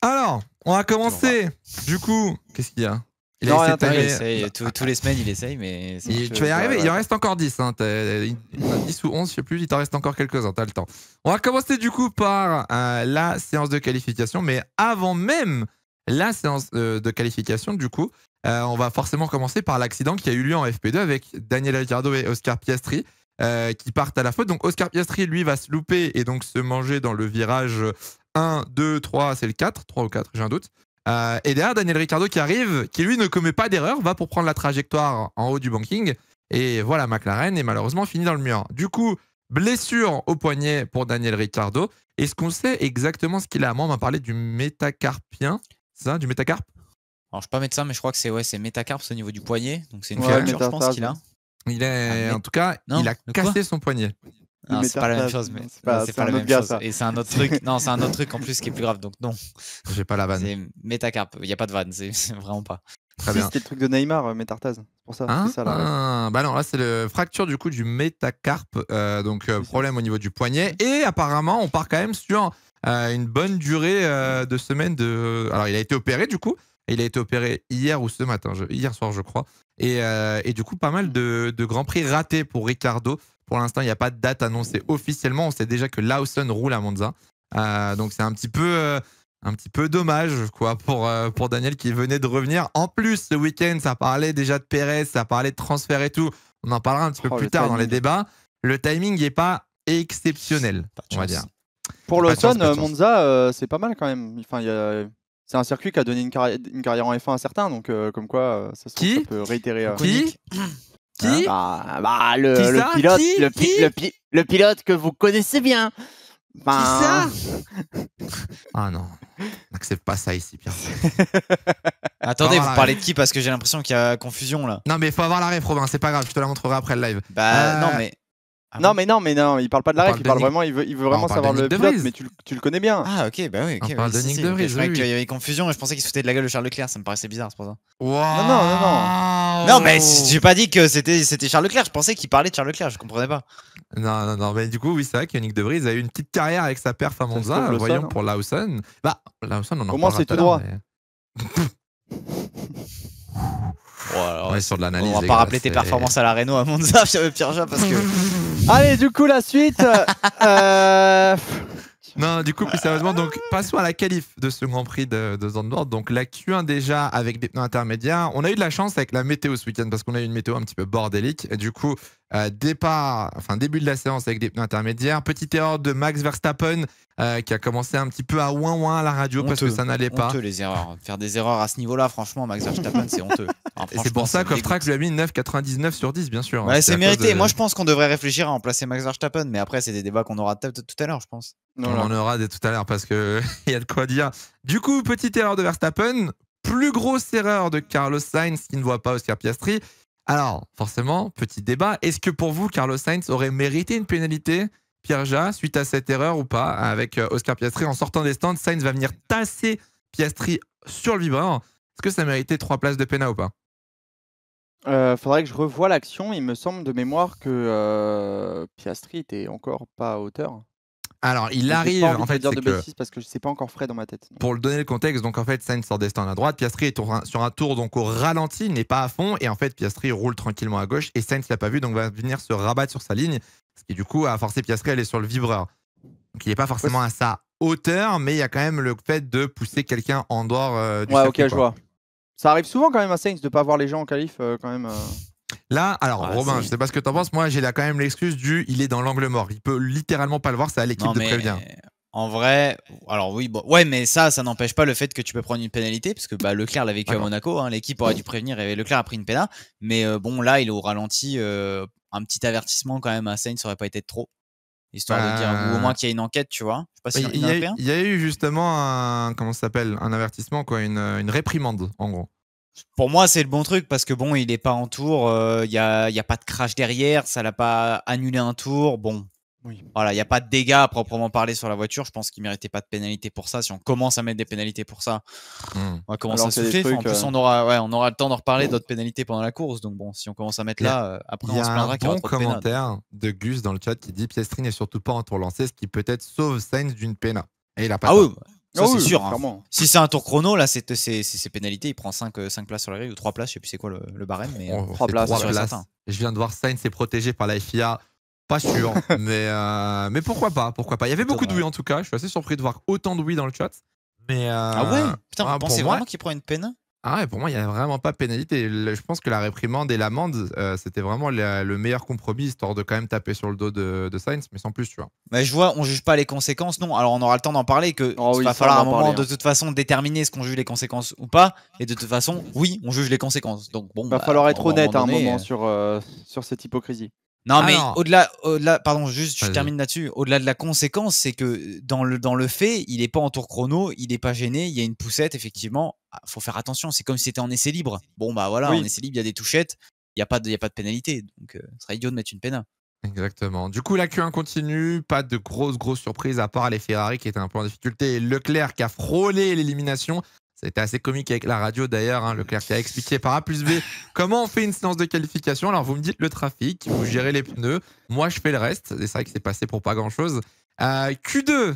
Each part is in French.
Alors, on va commencer. Du coup, qu'est-ce qu'il y a? Il essaye, tous les semaines il essaye, mais tu vas y arriver, il en reste encore 10. Hein. 10 ou 11, je sais plus, il t'en reste encore quelques-uns, t'as le temps. On va commencer du coup par la séance de qualification, mais avant même la séance de qualification, du coup, on va forcément commencer par l'accident qui a eu lieu en FP2 avec Daniel Ricciardo et Oscar Piastri qui partent à la faute. Donc Oscar Piastri, lui, va se louper et donc se manger dans le virage 1, 2, 3, c'est le 4, 3 ou 4, j'ai un doute. Et derrière, Daniel Ricciardo qui arrive, qui lui ne commet pas d'erreur, va pour prendre la trajectoire en haut du banking. Et voilà, McLaren est malheureusement fini dans le mur. Du coup, blessure au poignet pour Daniel Ricciardo. Est-ce qu'on sait exactement ce qu'il a? Moi, on m'a parlé du métacarpien. C'est ça, du métacarpe? Alors, je suis pas médecin, mais je crois que c'est métacarpe au niveau du poignet. Donc, c'est une fracture, je pense qu'il a. En tout cas, il a cassé son poignet. Non, c'est pas la même chose, mais c'est pas la même chose. Et c'est un autre truc. Non, c'est un autre truc en plus qui est plus grave. Donc non. J'ai pas la vanne. C'est métacarpe. Il y a pas de vanne. C'est vraiment pas. Très bien. C'était le truc de Neymar, métartase. C'est pour ça. C'est ça là. Bah non, là c'est le fracture du coup du métacarpe. Donc problème au niveau du poignet. Et apparemment, on part quand même sur une bonne durée de semaine de. Alors, il a été opéré du coup. Il a été opéré hier ou ce matin, hier soir, je crois. Et du coup, pas mal de grands prix ratés pour Ricciardo. Pour l'instant, il n'y a pas de date annoncée officiellement. On sait déjà que Lawson roule à Monza. Donc, c'est un petit peu dommage quoi, pour Daniel qui venait de revenir. En plus, ce week-end, ça parlait déjà de Perez, ça parlait de transfert et tout. On en parlera un petit peu plus tard dans les débats. Le timing n'est pas exceptionnel, on va dire. Pour Lawson, Monza, c'est pas mal quand même. Enfin, c'est un circuit qui a donné une carrière en F1 à certains, donc comme quoi ça peut réitérer. Qui le pilote que vous connaissez bien. Qui ça? Ah non, n'accepte pas ça ici, Pierre. Attendez, vous parlez de qui? Parce que j'ai l'impression qu'il y a confusion là. Non mais il faut avoir la ref, Robin, c'est pas grave, je te la montrerai après le live. Bah non mais... Non, il parle pas de la ref, il veut vraiment savoir le pilote, mais tu le connais bien. Ah ok, bah oui. On parle de Nick De Vries. Je croyais qu'il y avait confusion et je pensais qu'il se foutait de la gueule de Charles Leclerc, ça me paraissait bizarre, c'est pour ça. Wow. Non, mais j'ai pas dit que c'était Charles Leclerc, je pensais qu'il parlait de Charles Leclerc, je comprenais pas. Non, mais du coup, oui, c'est vrai que Nick De Vries a eu une petite carrière avec sa perf à Monza, voyons pour Lawson. Bah, Lawson, on en parlera tout droit. On est sur de l'analyse. On va pas rappeler tes performances à la Renault à Monza, Pierre-Jean, parce que... Allez, du coup, la suite. Non, du coup, plus sérieusement, donc passons à la qualif de ce Grand Prix de Zandvoort. Donc la Q1 déjà avec des pneus intermédiaires. On a eu de la chance avec la météo ce week-end parce qu'on a eu une météo un petit peu bordélique. Et du coup, début de la séance avec des pneus intermédiaires. Petite erreur de Max Verstappen qui a commencé un petit peu à ouin à la radio parce que ça n'allait pas. Honteux les erreurs. Faire des erreurs à ce niveau-là, franchement, Max Verstappen, c'est honteux. Et c'est pour ça qu'Oftrack lui a mis 9,99 sur 10, bien sûr. Ouais, c'est mérité. Moi, je pense qu'on devrait réfléchir à remplacer Max Verstappen, mais après, c'est des débats qu'on aura tout à l'heure, je pense. On en aura dès tout à l'heure parce qu'il y a de quoi dire. Du coup, petite erreur de Verstappen. Plus grosse erreur de Carlos Sainz qui ne voit pas Oscar Piastri. Alors, forcément, petit débat. Est-ce que pour vous, Carlos Sainz aurait mérité une pénalité, Pierre-Ja, suite à cette erreur ou pas? Avec Oscar Piastri en sortant des stands, Sainz va venir tasser Piastri sur le vibreur. Est-ce que ça méritait 3 places de pénal ou pas? Faudrait que je revoie l'action. Il me semble de mémoire que Piastri était encore pas à hauteur. Alors, il arrive, en fait, de bêtises parce que c'est pas encore frais dans ma tête. Pour le donner le contexte, donc en fait, Sainz sort des stands à droite, Piastri est sur un tour donc au ralenti, il n'est pas à fond, et en fait, Piastri roule tranquillement à gauche, et Sainz l'a pas vu, donc va venir se rabattre sur sa ligne, ce qui du coup a forcé Piastri à aller sur le vibreur. Donc il n'est pas forcément à sa hauteur, mais il y a quand même le fait de pousser quelqu'un en dehors du circuit. Ok, je vois. Ça arrive souvent quand même à Sainz de pas voir les gens en qualif quand même. Là, alors Robin, je sais pas ce que t'en penses, moi j'ai là quand même l'excuse du il est dans l'angle mort. Il peut littéralement pas le voir, c'est à l'équipe de prévenir. En vrai, alors oui, bon, ouais, mais ça n'empêche pas le fait que tu peux prendre une pénalité, parce que Leclerc l'a vécu à Monaco, hein, l'équipe aurait dû prévenir et Leclerc a pris une pénal, mais bon là il est au ralenti, un petit avertissement quand même à Sainz, ça aurait pas été trop, histoire de dire, ou au moins qu'il y a une enquête, tu vois. Je sais pas il y a eu justement un avertissement, quoi, une réprimande en gros. Pour moi, c'est le bon truc parce que bon, il est pas en tour, il y a pas de crash derrière, ça l'a pas annulé un tour. Bon, voilà, il y a pas de dégâts à proprement parler sur la voiture. Je pense qu'il méritait pas de pénalité pour ça. Si on commence à mettre des pénalités pour ça, on va commencer à souffler. En plus, on aura le temps d'en reparler d'autres pénalités pendant la course. Donc bon, si on commence à mettre là, après on se plaindra qu'il y aura trop de pénal. Il y a un bon commentaire de Gus dans le chat qui dit Piastri n'est surtout pas en tour lancé, ce qui peut-être sauve Sainz d'une pénale. Et il a pas Ah de oui, temps. ça c'est sûr. Clairement. Si c'est un tour chrono, là, c'est pénalité. Il prend 5 places sur la grille ou 3 places. Je sais plus c'est quoi le barème. Mais 3 c'est places, 3 sûr et places. certain. Je viens de voir Sainz est protégé par la FIA. Pas sûr, mais pourquoi pas, pourquoi pas. Il y avait beaucoup de oui en tout cas. Je suis assez surpris de voir autant de oui dans le chat. Mais ah ouais. Putain, vous pensez moi, vraiment qu'il prend une peine? Ah ouais, pour moi, il n'y a vraiment pas pénalité. Je pense que la réprimande et l'amende, c'était vraiment le meilleur compromis, histoire de quand même taper sur le dos de Sainz, mais sans plus, tu vois. Mais je vois, on juge pas les conséquences, non. Alors on aura le temps d'en parler, que va falloir à un moment de toute façon déterminer ce qu'on juge les conséquences ou pas. Et de toute façon, oui, on juge les conséquences. Donc bon, va falloir être honnête à un moment sur cette hypocrisie. Non, mais au-delà, pardon, juste, je termine là-dessus. Au-delà de la conséquence, c'est que dans le fait, il est pas en tour chrono, il est pas gêné, il y a une poussette, effectivement. Faut faire attention. C'est comme si c'était en essai libre. Bon, bah voilà, en essai libre, il y a des touchettes, il y a pas de pénalité. Donc, ce serait idiot de mettre une pénale. Exactement. Du coup, la Q1 continue, pas de grosses surprises à part les Ferrari qui étaient un peu en difficulté et Leclerc qui a frôlé l'élimination. C'était assez comique avec la radio d'ailleurs, hein, Leclerc qui a expliqué par A plus B comment on fait une séance de qualification. Alors vous me dites le trafic, vous gérez les pneus, moi je fais le reste. C'est vrai que c'est passé pour pas grand chose. Q2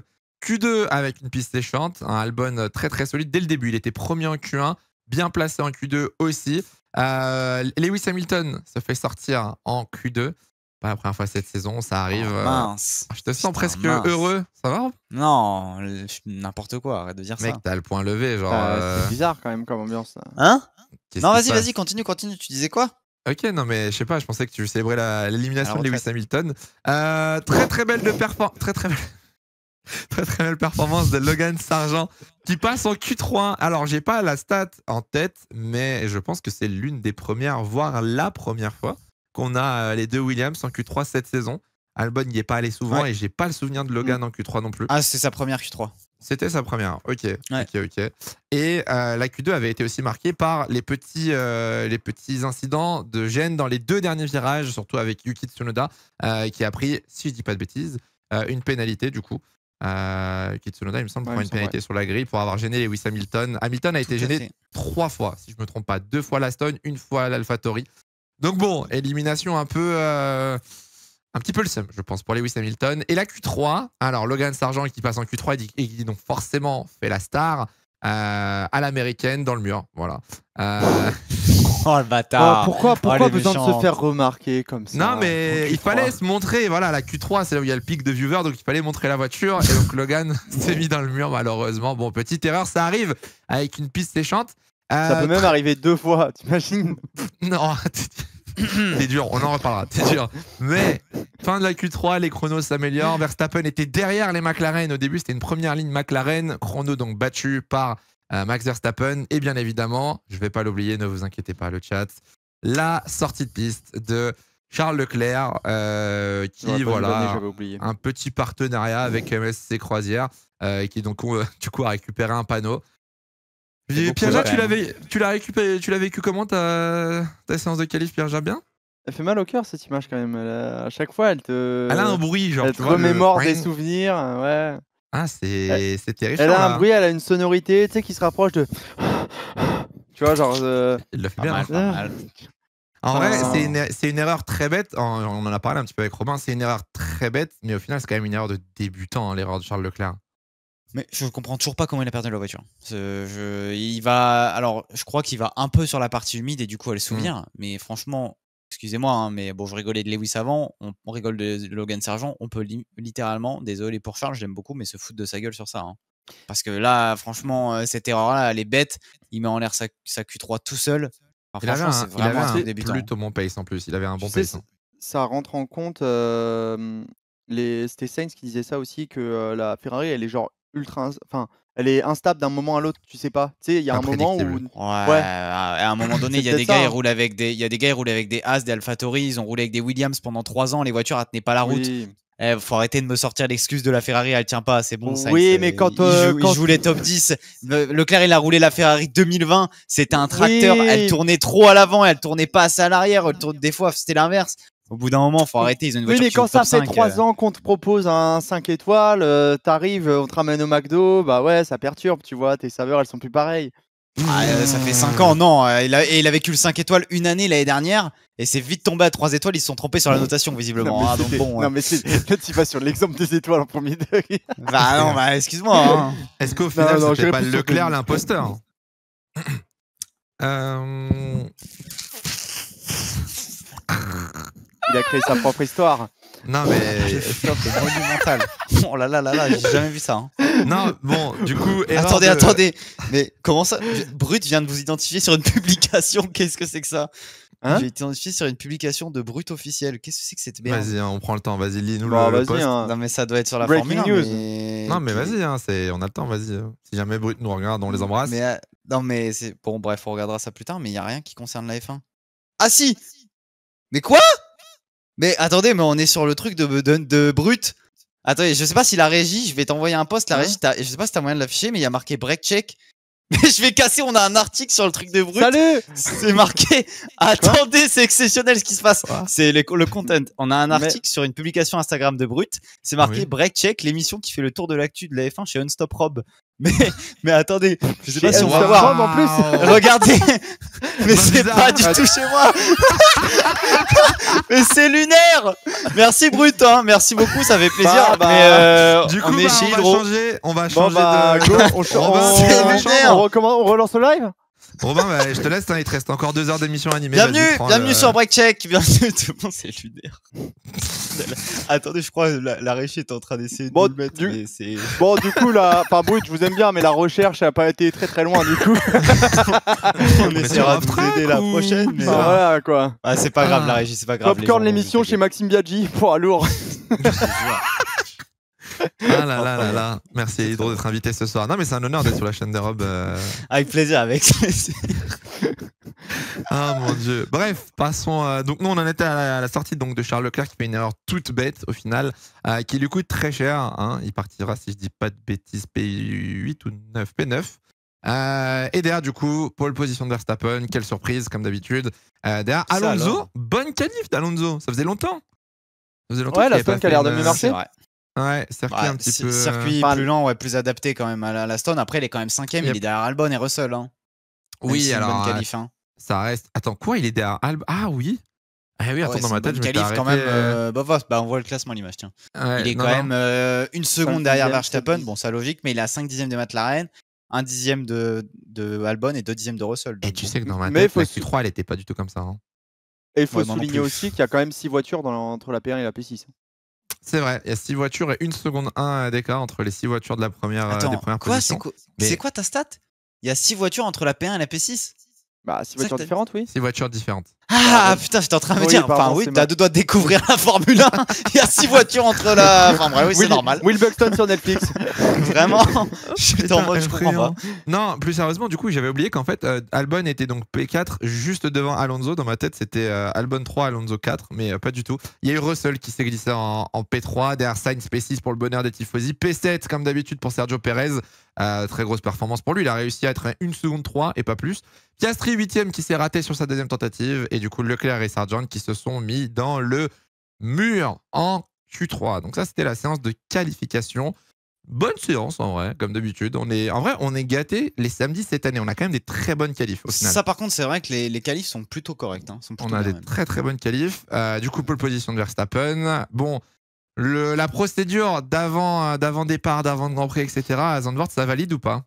avec une piste séchante, un Albon très très solide dès le début. Il était premier en Q1, bien placé en Q2 aussi. Lewis Hamilton se fait sortir en Q2. Pas la première fois cette saison, ça arrive. Mince. Je te sens presque heureux, ça va? Non, n'importe quoi, arrête de dire ça. Mec, t'as le point levé, genre. C'est bizarre quand même comme ambiance. Hein? Non, vas-y, continue, tu disais quoi? Ok, non mais je sais pas, je pensais que tu célébrais l'élimination de Lewis Hamilton. Très belle performance de Logan Sargent qui passe en Q3. Alors, j'ai pas la stat en tête, mais je pense que c'est l'une des premières, voire la première fois qu'on a les deux Williams en Q3 cette saison. Albon n'y est pas allé souvent et j'ai pas le souvenir de Logan en Q3 non plus. Ah, c'est sa première Q3. C'était sa première, ok. Et la Q2 avait été aussi marquée par les petits incidents de gêne dans les deux derniers virages, surtout avec Yuki Tsunoda, qui a pris, si je dis pas de bêtises, une pénalité du coup. Yuki Tsunoda, il me semble, prend une pénalité sur la grille pour avoir gêné Lewis Hamilton. Hamilton a été gêné 3 fois, si je me trompe pas. 2 fois l'Aston, 1 fois l'AlphaTauri. Donc bon, élimination un petit peu le seum, je pense, pour Lewis Hamilton. Et la Q3, alors Logan Sargent qui passe en Q3 et qui donc forcément fait la star à l'américaine dans le mur. Voilà. Oh le bâtard. Pourquoi besoin de se faire remarquer comme ça? Non mais il fallait se montrer, voilà, la Q3 c'est là où il y a le pic de viewers, donc il fallait montrer la voiture et donc Logan s'est mis dans le mur malheureusement. Bon, petite erreur, ça arrive avec une piste séchante. Ça peut même arriver 2 fois, t'imagines? Non, c'est dur, on en reparlera, c'est dur. Mais fin de la Q3, les chronos s'améliorent. Verstappen était derrière les McLaren au début, c'était une première ligne McLaren, chrono donc battu par Max Verstappen. Et bien évidemment, je ne vais pas l'oublier, ne vous inquiétez pas, le chat, la sortie de piste de Charles Leclerc, qui voilà, un petit partenariat avec MSC Croisière, qui donc du coup a récupéré un panneau. Pierre-Jean, tu l'as vécu comment ta séance de qualif, Pierre-Jean, bien? Elle fait mal au cœur cette image quand même. À chaque fois, elle a un bruit, genre. Elle te remémore des souvenirs, ouais. Ah, c'est terrifiant. Elle a un bruit, elle a une sonorité, tu sais, qui se rapproche de. Tu vois, genre. Il le fait bien. En vrai, c'est une erreur très bête. On en a parlé un petit peu avec Robin. C'est une erreur très bête, mais au final, c'est quand même une erreur de débutant, l'erreur de Charles Leclerc. Mais je comprends toujours pas comment il a perdu la voiture. Alors, je crois qu'il va un peu sur la partie humide et du coup, elle s'ouvre. Mais franchement, excusez-moi, hein, mais bon, je rigolais de Lewis avant, on rigole de Logan Sargent. On peut littéralement, désolé pour Charles, je l'aime beaucoup, mais se foutre de sa gueule sur ça. Hein. Parce que là, franchement, cette erreur-là, elle est bête. Il met en l'air sa Q3 tout seul. Enfin, il avait un plutôt bon pace en plus. Il avait un bon pace. Ça rentre en compte. C'était Sainz qui disait ça aussi, que la Ferrari, elle est genre enfin, elle est instable d'un moment à l'autre, tu sais pas. Tu sais, il y a un moment où à un moment donné, il y a des gars, ils roulent avec des Haas, des AlphaTauri, ils ont roulé avec des Williams pendant 3 ans, les voitures elles tenaient pas la route. Faut arrêter de me sortir l'excuse de la Ferrari, elle tient pas, c'est bon. Oui, mais quand il joue les top 10, Leclerc il a roulé la Ferrari 2020, c'était un tracteur, elle tournait trop à l'avant, elle tournait pas assez à l'arrière, des fois c'était l'inverse. Au bout d'un moment, faut arrêter. Ils ont une voiture mais quand ça fait 3 ans qu'on te propose un 5 étoiles, t'arrives, on te ramène au McDo, bah ouais, ça perturbe, tu vois, tes saveurs, elles sont plus pareilles. Ça fait 5 ans, non. Il a vécu le 5 étoiles une année l'année dernière et c'est vite tombé à 3 étoiles. Ils se sont trompés sur la notation, visiblement. Non, mais, non, mais c'est tu vas sur l'exemple des étoiles en premier degré. Bah non, bah excuse-moi. Hein. Est-ce qu'au final, c'était pas Leclerc l'imposteur? Il a créé sa propre histoire. Non mais c'est monumental. Oh là là là là, j'ai jamais vu ça. Hein. Non, bon, du coup. Attendez. Mais comment ça? Brut vient de vous identifier sur une publication. Qu'est-ce que c'est que ça? J'ai été identifié sur une publication de Brut officiel. Qu'est-ce que c'est que cette merde? Vas-y, on prend le temps. Vas-y, lis-nous le post. Non mais ça doit être sur la Breaking Formule 1. news. Mais... Non mais vas-y, on a le temps. Vas-y. Si jamais Brut nous regarde, on les embrasse. Mais non mais c'est bon. Bref, on regardera ça plus tard. Mais il y a rien qui concerne la F1. Ah si. Mais quoi? Mais attendez, mais on est sur le truc de Brut. Attendez, je sais pas si la régie, je vais t'envoyer un post, la régie, je sais pas si t'as moyen de l'afficher, mais il y a marqué break check. Mais je vais casser, on a un article sur le truc de Brut. Salut. C'est marqué. Attendez, c'est exceptionnel ce qui se passe. C'est le content. On a un article sur une publication Instagram de Brut. C'est marqué break check, l'émission qui fait le tour de l'actu de la F1 chez Unstop Rob. Mais attendez, je sais pas si on va voir. En plus. Regardez. Mais c'est pas du tout chez moi. Mais c'est lunaire. Merci Brut, hein. Merci beaucoup, ça fait plaisir. Mais du coup, on est chez Hydro. On va changer de. On relance le live. Robin, je te laisse, il te reste encore 2 heures d'émission animée. Bienvenue sur Break Check. Bienvenue, tout le monde, c'est lunaire. Attendez, je crois la régie est en train d'essayer de nous mettre. Bon, du coup, là, enfin, Brut, je vous aime bien, mais la recherche n'a pas été très loin, du coup. On essaiera de vous aider la prochaine. Mais voilà, quoi. Ah, c'est pas grave, la régie, c'est pas grave. Popcorn l'émission chez Maxime Biaggi pour Alour. Ah là là là là. Merci Hydro d'être invité ce soir. Non mais c'est un honneur d'être sur la chaîne des Robes. Avec plaisir, avec plaisir. Ah mon dieu. Bref, passons. Donc nous on en était à la sortie donc, de Charles Leclerc qui fait une erreur toute bête au final, qui lui coûte très cher. Hein. Il partira, si je dis pas de bêtises, P8 ou 9, P9. Et derrière du coup, pole position de Verstappen, quelle surprise comme d'habitude. Derrière Alonso, bonne qualif d'Alonso. Ça faisait longtemps. Ouais, la Stone qui a l'air de mieux marcher. Ouais, circuit un petit peu. Circuit plus lent, ouais, plus adapté quand même à la Stone. Après, il est quand même 5ème, il est derrière Albon et Russell. Hein. Oui, alors. Bonne qualif, hein. Ça reste. Attends, quoi? Il est derrière Albon? Ah oui. Ah oui, attends, dans ma tête, je m'étais arrêté. Quand même, on voit le classement, l'image, tiens. Ouais, il est quand même 1 seconde derrière Verstappen. Bon, c'est logique, mais il est à 5 dixièmes de McLaren, 1 dixième de Albon et 2 dixièmes de Russell. Et tu sais que dans ma tête, la Q3, elle était pas du tout comme ça. Hein. Et il faut souligner aussi qu'il y a quand même 6 voitures entre la P1 et la P6. C'est vrai, il y a 6 voitures et 1 seconde 1 d'écart entre les 6 voitures de la première, des premières positions. C'est quoi ta stat? Il y a 6 voitures entre la P1 et la P6? Bah, 6 voitures différentes, oui. 6 voitures différentes. Ah putain, j'étais en train de me dire. Enfin, oui, t'as 2 doigts de découvrir la Formule 1. Il y a 6 voitures entre la. Enfin, bref, oui, c'est normal. Will Buxton sur Netflix. Vraiment? J'étais en mode, je comprends pas. Non, plus sérieusement, du coup, j'avais oublié qu'en fait, Albon était donc P4 juste devant Alonso. Dans ma tête, c'était Albon 3, Alonso 4, mais pas du tout. Il y a eu Russell qui s'est glissé en P3, derrière Sainz P6 pour le bonheur des tifosi, P7 comme d'habitude pour Sergio Perez. Très grosse performance pour lui, il a réussi à être 1 seconde 3 et pas plus. Piastri 8ème qui s'est raté sur sa deuxième tentative et du coup Leclerc et Sargent qui se sont mis dans le mur en Q3. Donc ça c'était la séance de qualification. Bonne séance en vrai, comme d'habitude. On est gâtés les samedis cette année. On a quand même des très bonnes qualifs au final. Ça par contre c'est vrai que les qualifs sont plutôt corrects. Hein. On a des très très bonnes qualifs. Du coup pole position de Verstappen. Bon. La procédure d'avant départ, d'avant Grand Prix, etc. à Zandvoort, ça valide ou pas?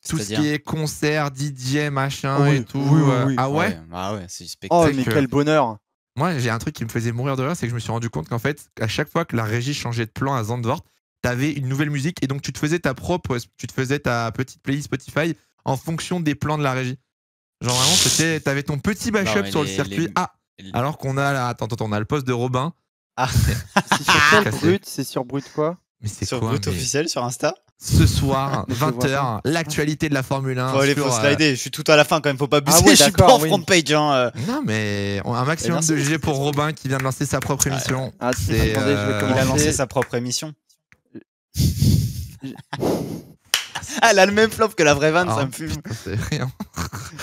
Tout ce qui est concert, DJ, machin et tout. Oui. Ah ouais? Ah ouais, c'est spectaculaire. Oh mais quel bonheur! Moi j'ai un truc qui me faisait mourir de rire, c'est que je me suis rendu compte qu'en fait, à chaque fois que la régie changeait de plan à Zandvoort, t'avais une nouvelle musique et donc tu te faisais ta petite playlist Spotify en fonction des plans de la régie. Genre vraiment, t'avais ton petit mashup sur le circuit. Alors qu'on a là, attends, on a le poste de Robin. Ah, c'est sur Brut quoi? Mais c'est sur quoi, Brut officiel sur Insta? Ce soir, 20h, l'actualité de la Formule 1. Faut slider, je suis tout à la fin quand même, faut pas abuser, je suis pas en front page. Hein. Non mais un maximum de G pour Robin qui vient de lancer sa propre émission. Il a lancé sa propre émission. Elle a le même flop que la vraie vanne, ça me fume. C'est rien.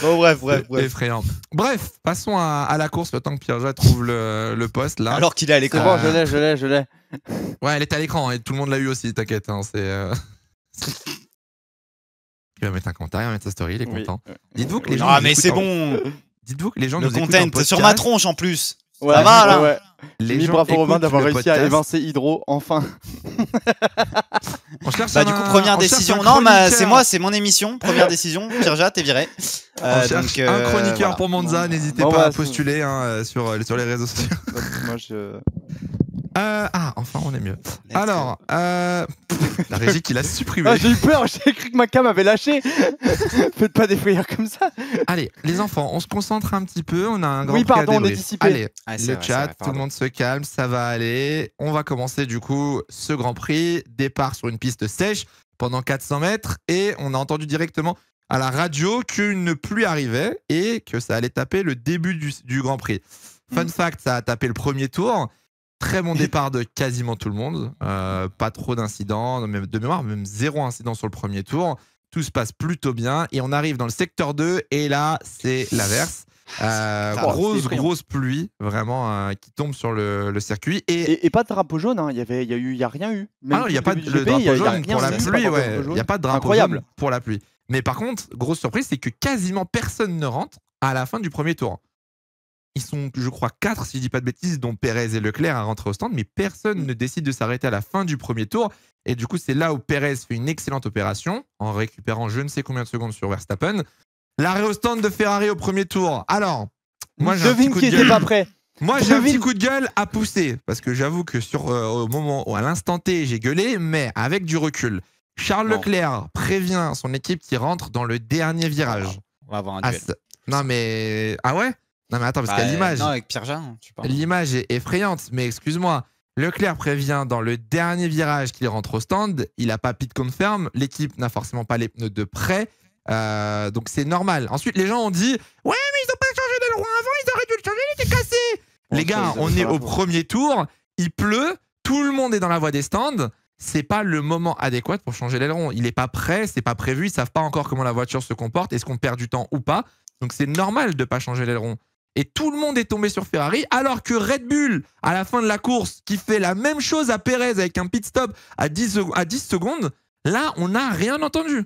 Bon, bref. Effrayant. Bref, passons à la course le temps que Pierre-Jacques trouve le poste là. Alors qu'il est à l'écran. C'est bon, je l'ai. Ouais, elle est à l'écran et tout le monde l'a eu aussi, t'inquiète. Hein, Il va mettre un commentaire, il va mettre sa story, il est content. Dites-vous que les gens. Ah, mais c'est bon. Dites-vous que les gens le nous écoutent en content podcast. sur ma tronche en plus. Ouais, ça va là. Ouais. Les gens bravo Romain d'avoir réussi podcast. à évincer Hydro enfin. On cherche bah du coup première décision. Non, c'est moi, c'est mon émission. Première décision. Pirja, t'es viré. On cherche un chroniqueur voilà. pour Monza. N'hésitez pas à postuler sur les réseaux sociaux. Moi je. Enfin on est mieux. Alors, la régie qui l'a supprimé. J'ai eu peur, j'ai cru que ma cam avait lâché. Faites pas des frayeurs comme ça. Allez, les enfants, on se concentre un petit peu. On a un grand Oui, pardon, à on est dissipé. Allez, le vrai, chat, tout le monde se calme, ça va aller. On va commencer du coup ce Grand Prix. Départ sur une piste sèche pendant 400 mètres et on a entendu directement à la radio qu'une pluie arrivait et que ça allait taper le début du Grand Prix. Fun fact, ça a tapé le premier tour. Très bon départ de quasiment tout le monde. Pas trop d'incidents, de mémoire, même 0 incident sur le premier tour. Tout se passe plutôt bien. Et on arrive dans le secteur 2 et là, c'est l'averse. Grosse pluie, vraiment, qui tombe sur le circuit. Et pas de drapeau jaune, hein. Il y a rien eu. Même il n'y a pas de drapeau jaune pour la pluie. Il n'y a pas de drapeau jaune pour la pluie. Mais par contre, grosse surprise, c'est que quasiment personne ne rentre à la fin du premier tour. Ils sont, je crois, 4, si je ne dis pas de bêtises, dont Pérez et Leclerc à rentrer au stand, mais personne ne décide de s'arrêter à la fin du premier tour. Et du coup, c'est là où Pérez fait une excellente opération, en récupérant je ne sais combien de secondes sur Verstappen. L'arrêt au stand de Ferrari au premier tour. Alors, moi, j'ai un petit coup de gueule. Pas prêt. Moi, j'ai un petit coup de gueule à pousser, parce que j'avoue que au moment où, à l'instant T, j'ai gueulé, mais avec du recul. Charles Leclerc prévient son équipe qui rentre dans le dernier virage. On va avoir un duel. Non, mais... Ah ouais? Non mais attends, parce qu'il y a l'image. Non, avec Pirja, tu parles. L'image est effrayante, mais excuse-moi. Leclerc prévient dans le dernier virage qu'il rentre au stand. Il n'a pas pit confirm. L'équipe n'a forcément pas les pneus de près. Donc c'est normal. Ensuite, les gens ont dit « Ouais, mais ils n'ont pas changé d'aileron avant, ils auraient dû le changer, il était cassé !» Les gars, on est au premier tour. Il pleut. Tout le monde est dans la voie des stands. C'est pas le moment adéquat pour changer l'aileron. Il n'est pas prêt, c'est pas prévu. Ils savent pas encore comment la voiture se comporte. Est-ce qu'on perd du temps ou pas? Donc c'est normal de pas changer l'aileron. Et tout le monde est tombé sur Ferrari, alors que Red Bull, à la fin de la course, qui fait la même chose à Pérez avec un pit stop à 10 secondes, là, on n'a rien entendu.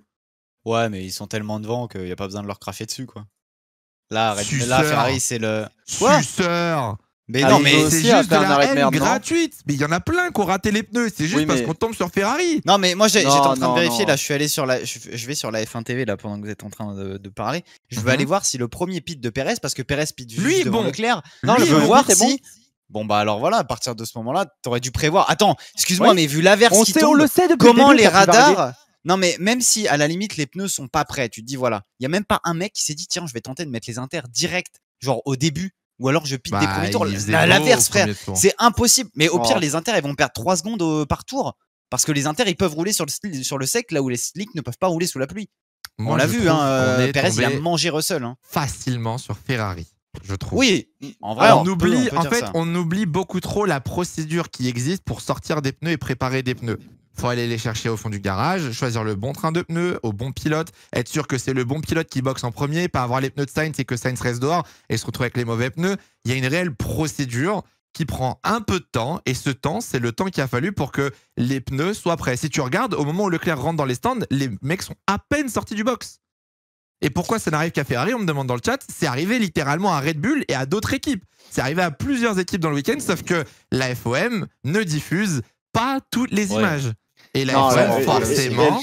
Ouais, mais ils sont tellement devant qu'il n'y a pas besoin de leur cracher dessus, quoi. Là, Ferrari, c'est le... Suceur. Mais non, mais c'est juste de la haine gratuite. Mais il y en a plein qui ont raté les pneus. C'est juste parce qu'on tombe sur Ferrari. Non, mais moi, j'étais en train de vérifier. Là, je suis allé sur je vais sur la F1 TV là pendant que vous êtes en train de parler. Je vais aller voir si le premier pit de Pérez, parce que Pérez pit juste devant Leclerc. Non, je veux voir si. Bon bah alors voilà, à partir de ce moment-là, t'aurais dû prévoir. Attends, excuse-moi, mais vu l'averse qui tombe, comment les radars? Non mais même si à la limite les pneus sont pas prêts, tu te dis voilà, il y a même pas un mec qui s'est dit tiens, je vais tenter de mettre les inters direct, genre au début. Ou alors je pite des premiers tours. L'averse, frère, c'est impossible. Mais au pire, les inters, ils vont perdre 3 secondes par tour. Parce que les inters, ils peuvent rouler sur le sec, là où les slicks ne peuvent pas rouler sous la pluie. On l'a vu, hein, Pérez, il a mangé Russell. Hein. Facilement sur Ferrari, je trouve. Oui, en vrai, on oublie beaucoup trop la procédure qui existe pour sortir des pneus et préparer des pneus. Il faut aller les chercher au fond du garage, choisir le bon train de pneus, au bon pilote, être sûr que c'est le bon pilote qui boxe en premier, pas avoir les pneus de Sainz et que Sainz reste dehors et se retrouver avec les mauvais pneus. Il y a une réelle procédure qui prend un peu de temps et ce temps, c'est le temps qu'il a fallu pour que les pneus soient prêts. Si tu regardes, au moment où Leclerc rentre dans les stands, les mecs sont à peine sortis du box. Et pourquoi ça n'arrive qu'à Ferrari? On me demande dans le chat. C'est arrivé littéralement à Red Bull et à d'autres équipes. C'est arrivé à plusieurs équipes dans le week-end, sauf que la FOM ne diffuse pas toutes les images. Et la FOM, forcément...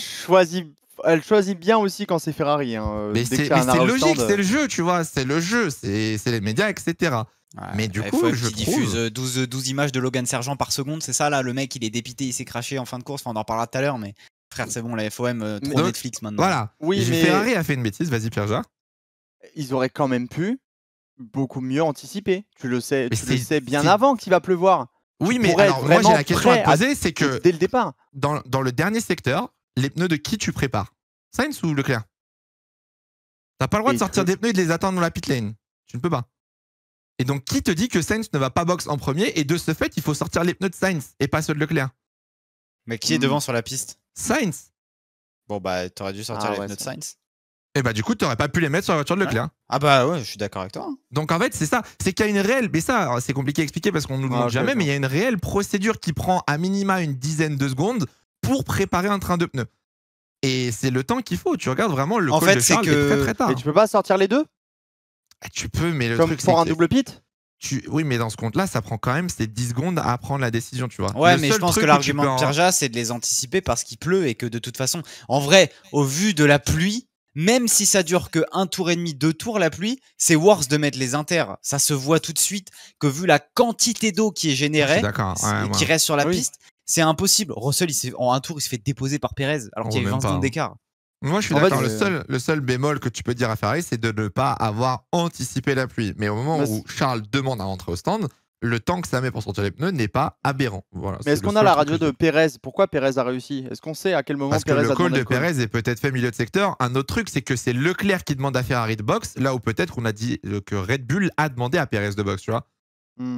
Elle choisit bien aussi quand c'est Ferrari. Hein. Mais c'est logique, c'est le jeu, tu vois. C'est le jeu, c'est les médias, etc. Ouais, mais du coup, je diffuse 12 images de Logan Sargent par seconde, c'est ça là? Le mec, il est dépité, il s'est craché en fin de course. Enfin, on en parlera tout à l'heure, mais frère, c'est bon, la FOM, trop Netflix maintenant. Voilà. Oui, mais Ferrari a fait une bêtise, vas-y, Pirja. Ils auraient quand même pu beaucoup mieux anticiper. Tu le sais bien avant qu'il va pleuvoir. Oui, mais alors, moi j'ai la question à te poser, c'est que dès le départ, dans le dernier secteur, les pneus de qui tu prépares? Sainz ou Leclerc? T'as pas le droit de sortir des pneus et de les attendre dans la pit lane. Tu ne peux pas. Et donc, qui te dit que Sainz ne va pas box en premier? Et de ce fait, il faut sortir les pneus de Sainz et pas ceux de Leclerc. Mais qui est devant sur la piste? Sainz. Bon, bah, t'aurais dû sortir les pneus de Sainz. Et bah, du coup, t'aurais pas pu les mettre sur la voiture de Leclerc. Ouais. Ah, bah ouais, je suis d'accord avec toi. Hein. Donc, en fait, c'est ça. C'est qu'il y a une réelle. Mais ça, c'est compliqué à expliquer parce qu'on nous le demande jamais. Mais il y a une réelle procédure qui prend à minima une dizaine de secondes pour préparer un train de pneus. Et c'est le temps qu'il faut. Tu regardes vraiment le En call fait, de c'est Charles que- est très très tard. Et tu peux pas sortir les deux Tu peux, mais le comme truc, c'est pour un que double pit. oui, mais dans ce compte-là, ça prend quand même 10 secondes à prendre la décision, tu vois. Ouais, Le mais je seul pense truc que où tu l'argument peux de en- Pirja, c'est de les anticiper parce qu'il pleut et que de toute façon, en vrai, au vu de la pluie, même si ça dure que 1 tour et demi, 2 tours la pluie, c'est worse de mettre les inters. Ça se voit tout de suite que vu la quantité d'eau qui est Je suis générée d'accord. Ouais, et qui ouais. reste sur la Oui. piste, c'est impossible. Russell, en un tour, il se fait déposer par Perez alors On qu'il y a voit eu même 20 pas, secondes hein. d'écart. Moi, je suis En fait, d'accord. Le seul bémol que tu peux dire à Ferrari, c'est de ne pas avoir anticipé la pluie. Mais au moment Mais où Charles demande à rentrer au stand, le temps que ça met pour sortir les pneus n'est pas aberrant. Voilà, Mais c'est est-ce le qu'on a seul la truc radio que je de dis. Perez? Pourquoi Perez a réussi? Est-ce qu'on sait à quel moment Parce que Perez le a call demandé de Perez est peut-être fait milieu de secteur. Un autre truc, c'est que c'est Leclerc qui demande à Ferrari de box, là où peut-être on a dit que Red Bull a demandé à Perez de box, tu vois.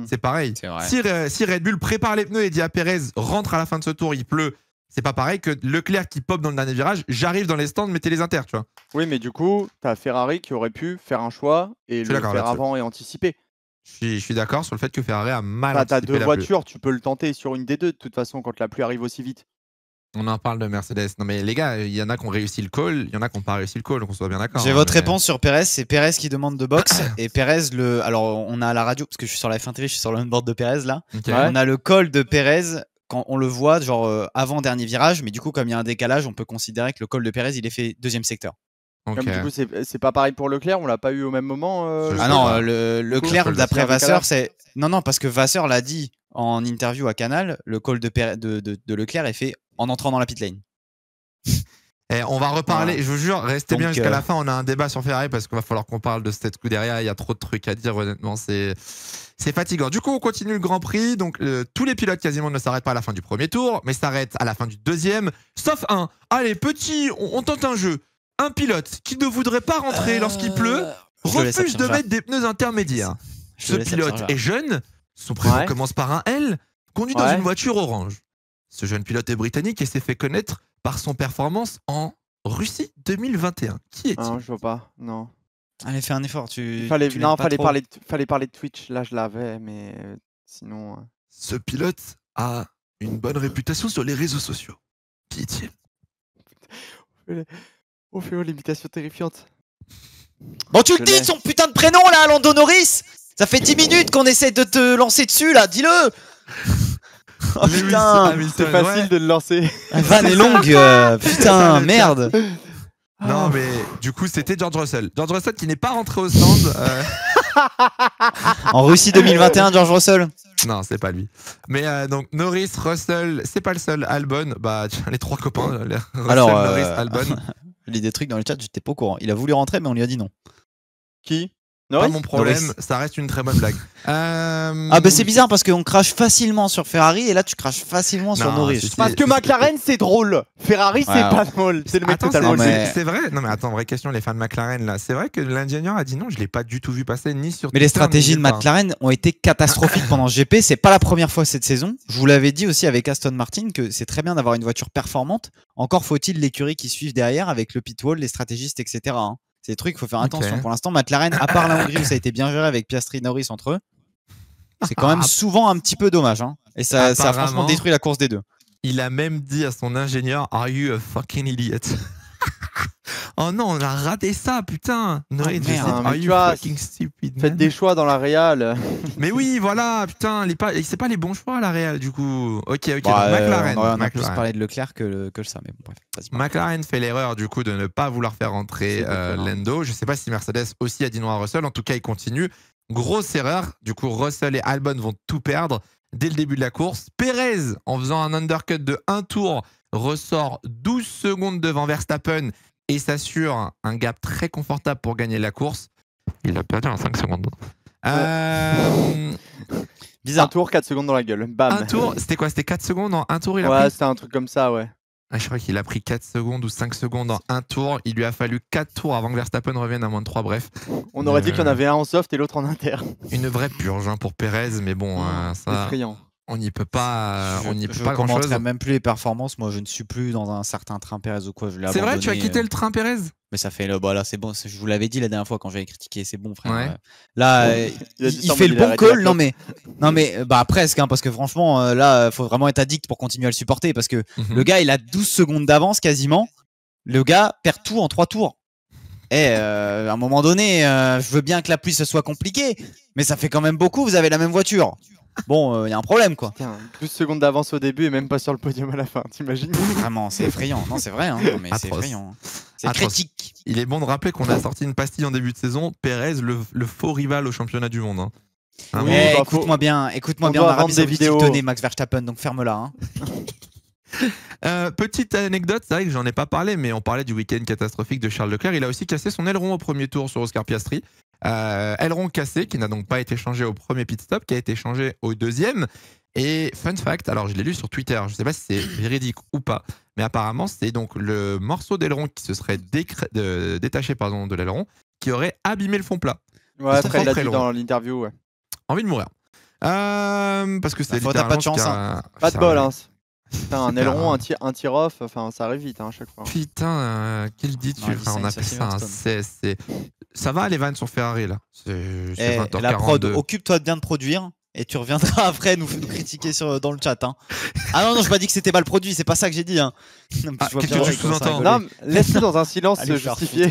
C'est pareil. C'est vrai. Si Red Bull prépare les pneus et dit à Perez, rentre à la fin de ce tour, il pleut, c'est pas pareil que Leclerc qui pop dans le dernier virage, j'arrive dans les stands, mettez les inters, tu vois. Oui, mais du coup, t'as Ferrari qui aurait pu faire un choix et Je suis le d'accord faire là-dessus. avant et anticiper. Je suis d'accord sur le fait que Ferrari a mal T'as anticipé deux la pluie. voitures, tu peux le tenter sur une des deux de toute façon quand la pluie arrive aussi vite. On en parle de Mercedes. Non mais les gars, il y en a qui ont réussi le call, il y en a qui n'ont pas réussi le call, donc on soit bien d'accord. J'ai hein, votre mais- réponse sur Perez, c'est Perez qui demande de box et Perez alors on a à la radio parce que je suis sur la F1 TV, je suis sur le board de Perez là. Ok. Ouais. On a le call de Perez quand on le voit genre avant dernier virage, mais du coup comme il y a un décalage, on peut considérer que le call de Perez il est fait deuxième secteur. Ok. Comme du coup, c'est pas pareil pour Leclerc, on l'a pas eu au même moment. Je le sais Ah call non, pas. Leclerc call de d'après Leclerc, Vasseur, décalage. c'est non parce que Vasseur l'a dit en interview à Canal, le call de Leclerc est fait en entrant dans la pit lane. Et on va reparler, Voilà. je vous jure, restez bien Donc, jusqu'à la fin, on a un débat sur Ferrari parce qu'il va falloir qu'on parle de cette coup derrière, il y a trop de trucs à dire, honnêtement, c'est fatigant. Du coup, on continue le Grand Prix, donc tous les pilotes quasiment ne s'arrêtent pas à la fin du premier tour, mais s'arrêtent à la fin du deuxième, sauf un. Allez, petit, on tente un jeu. Un pilote qui ne voudrait pas rentrer lorsqu'il pleut, je le laisse à refuse de Pirja. mettre des pneus intermédiaires. Je Ce le laisse à pilote Pirja. est jeune, son prénom Ouais. commence par un L, conduit dans Ouais. une voiture orange. Ce jeune pilote est britannique et s'est fait connaître par son performance en Russie 2021. Qui est-il? Ah, je vois pas, non. Allez, fais un effort, tu Fallait l'aimes pas trop. parler de Twitch, là je l'avais, mais sinon. Ce pilote a une bonne réputation sur les réseaux sociaux. Qui est-il? On fait l'imitation terrifiante. Bon, tu Je le dis l'ai. son putain de prénom là, Lando Norris. Ça fait 10 minutes qu'on essaie de te lancer dessus là, dis-le. Oh Lewis putain, Hamilton, C'est facile ouais. de le lancer. la vanne est longue, putain, merde. Non, mais du coup, c'était George Russell. George Russell qui n'est pas rentré au stand. En Russie 2021, George Russell. Non, c'est pas lui. Mais donc, Norris, Russell, c'est pas le seul. Albon, bah, tiens, les trois copains. Russell, Alors, Norris, Albon. Je lis des trucs dans le chat, j'étais pas au courant. Il a voulu rentrer, mais on lui a dit non. Qui? Pas Norris mon problème, Norris. ça reste une très bonne blague. Ah bah c'est bizarre parce qu'on crache facilement sur Ferrari et là tu craches facilement sur Non, Norris. c'est- Parce que McLaren c'est drôle. Ferrari c'est Ouais, pas drôle. C'est le mec Attends, totalement c'est- nul. mais- c'est vrai. Non mais attends, vraie question, les fans de McLaren là. C'est vrai que l'ingénieur a dit non, je l'ai pas du tout vu passer ni sur. Mais les Twitter, stratégies ni de nulle part. McLaren ont été catastrophiques pendant ce GP. C'est pas la première fois cette saison. Je vous l'avais dit aussi avec Aston Martin que c'est très bien d'avoir une voiture performante. Encore faut-il l'écurie qui suivent derrière avec le pit wall, les stratégistes, etc. hein. C'est des trucs, il faut faire Ok. attention. Pour l'instant, McLaren, à part la Hongrie où ça a été bien géré avec Piastri Norris entre eux, c'est quand même souvent un petit peu dommage. hein. Et ça a franchement Apparemment. détruit la course des deux. Il a même dit à son ingénieur, Are you a fucking idiot? Oh non, on a raté ça, putain. Norris, merde. je sais, Mais Are tu you vois, fucking stupid? Faites man? des choix dans la Real. Mais oui, voilà, putain, c'est pas les bons choix la Real du coup. Ok, donc Bah, McLaren. on a plus McLaren. parlé de Leclerc que ça, mais bon, bref. vas-y. McLaren fait l'erreur du coup de ne pas vouloir faire rentrer C'est déconnant. Lando. Je sais pas si Mercedes aussi a dit non à Russell. En tout cas, il continue. Grosse erreur. Du coup, Russell et Albon vont tout perdre dès le début de la course. Perez, en faisant un undercut de 1 tour, ressort 12 secondes devant Verstappen et s'assure un gap très confortable pour gagner la course. Il a perdu en 5 secondes. Bizarre. Un tour, 4 secondes dans la gueule. Bam. Un tour, c'était quoi? C'était 4 secondes en un tour il a Ouais, pris c'était un truc comme ça, ouais. Ah, je crois qu'il a pris 4 secondes ou 5 secondes en un tour. Il lui a fallu 4 tours avant que Verstappen revienne à moins de 3. Bref, On aurait dit qu'il y en avait un en soft et l'autre en inter. une vraie purge hein, pour Perez, mais bon, ça, Effrayant. on n'y peut pas, on n'y peut je pas grand-chose. commenterai même plus les performances. Moi, je ne suis plus dans un certain train Perez ou quoi. Je l'ai C'est vrai, tu as abandonné, quitté le train Perez? Mais ça fait bah là, c'est bon. Je vous l'avais dit la dernière fois quand j'avais critiqué. C'est bon, frère. Ouais. Là, Il a dit il ça, fait mais le il a bon arrêté la call. Non mais bah presque, hein, parce que franchement, là, faut vraiment être addict pour continuer à le supporter, parce que Mhm. le gars, il a 12 secondes d'avance quasiment. Le gars perd tout en 3 tours. Et à un moment donné, je veux bien que la pluie ce soit compliqué, mais ça fait quand même beaucoup, vous avez la même voiture. Bon, il y a un problème, quoi. Putain, 12 secondes d'avance au début et même pas sur le podium à la fin, t'imagines? Vraiment, c'est effrayant. Non, c'est vrai, hein. Non, mais c'est effrayant. C'est critique. Il est bon de rappeler qu'on a sorti une pastille en début de saison. Pérez, le faux rival au championnat du monde. Hein. Oui, écoute-moi bien, on a ramené des vidéos. Max Verstappen, donc ferme-la. Hein. Petite anecdote, c'est vrai que j'en ai pas parlé, mais on parlait du week-end catastrophique de Charles Leclerc. Il a aussi cassé son aileron au premier tour sur Oscar Piastri. Aileron cassé, qui n'a donc pas été changé au premier pit stop, qui a été changé au deuxième. Et fun fact, alors je l'ai lu sur Twitter, je ne sais pas si c'est véridique ou pas, mais apparemment c'est donc le morceau d'aileron qui se serait détaché de l'aileron qui aurait abîmé le fond plat. Ouais, après il l'a dit dans l'interview. Ouais. Envie de mourir. Parce que c'est littéralement pas de chance. Pas de bol, hein. Putain, un aileron, un tir-off, enfin ça arrive vite à chaque fois. Putain, quel dis-tu? On appelle ça un CS. Ça va les vannes sur Ferrari là. C'est 20h42. La prod, occupe-toi de bien de produire et tu reviendras après nous critiquer dans le chat. Hein. Ah non, je pas dit que c'était mal produit, c'est pas ça que j'ai dit. Hein. Qu'est-ce que tu sous-entends? Non, laisse-le dans un silence justifié.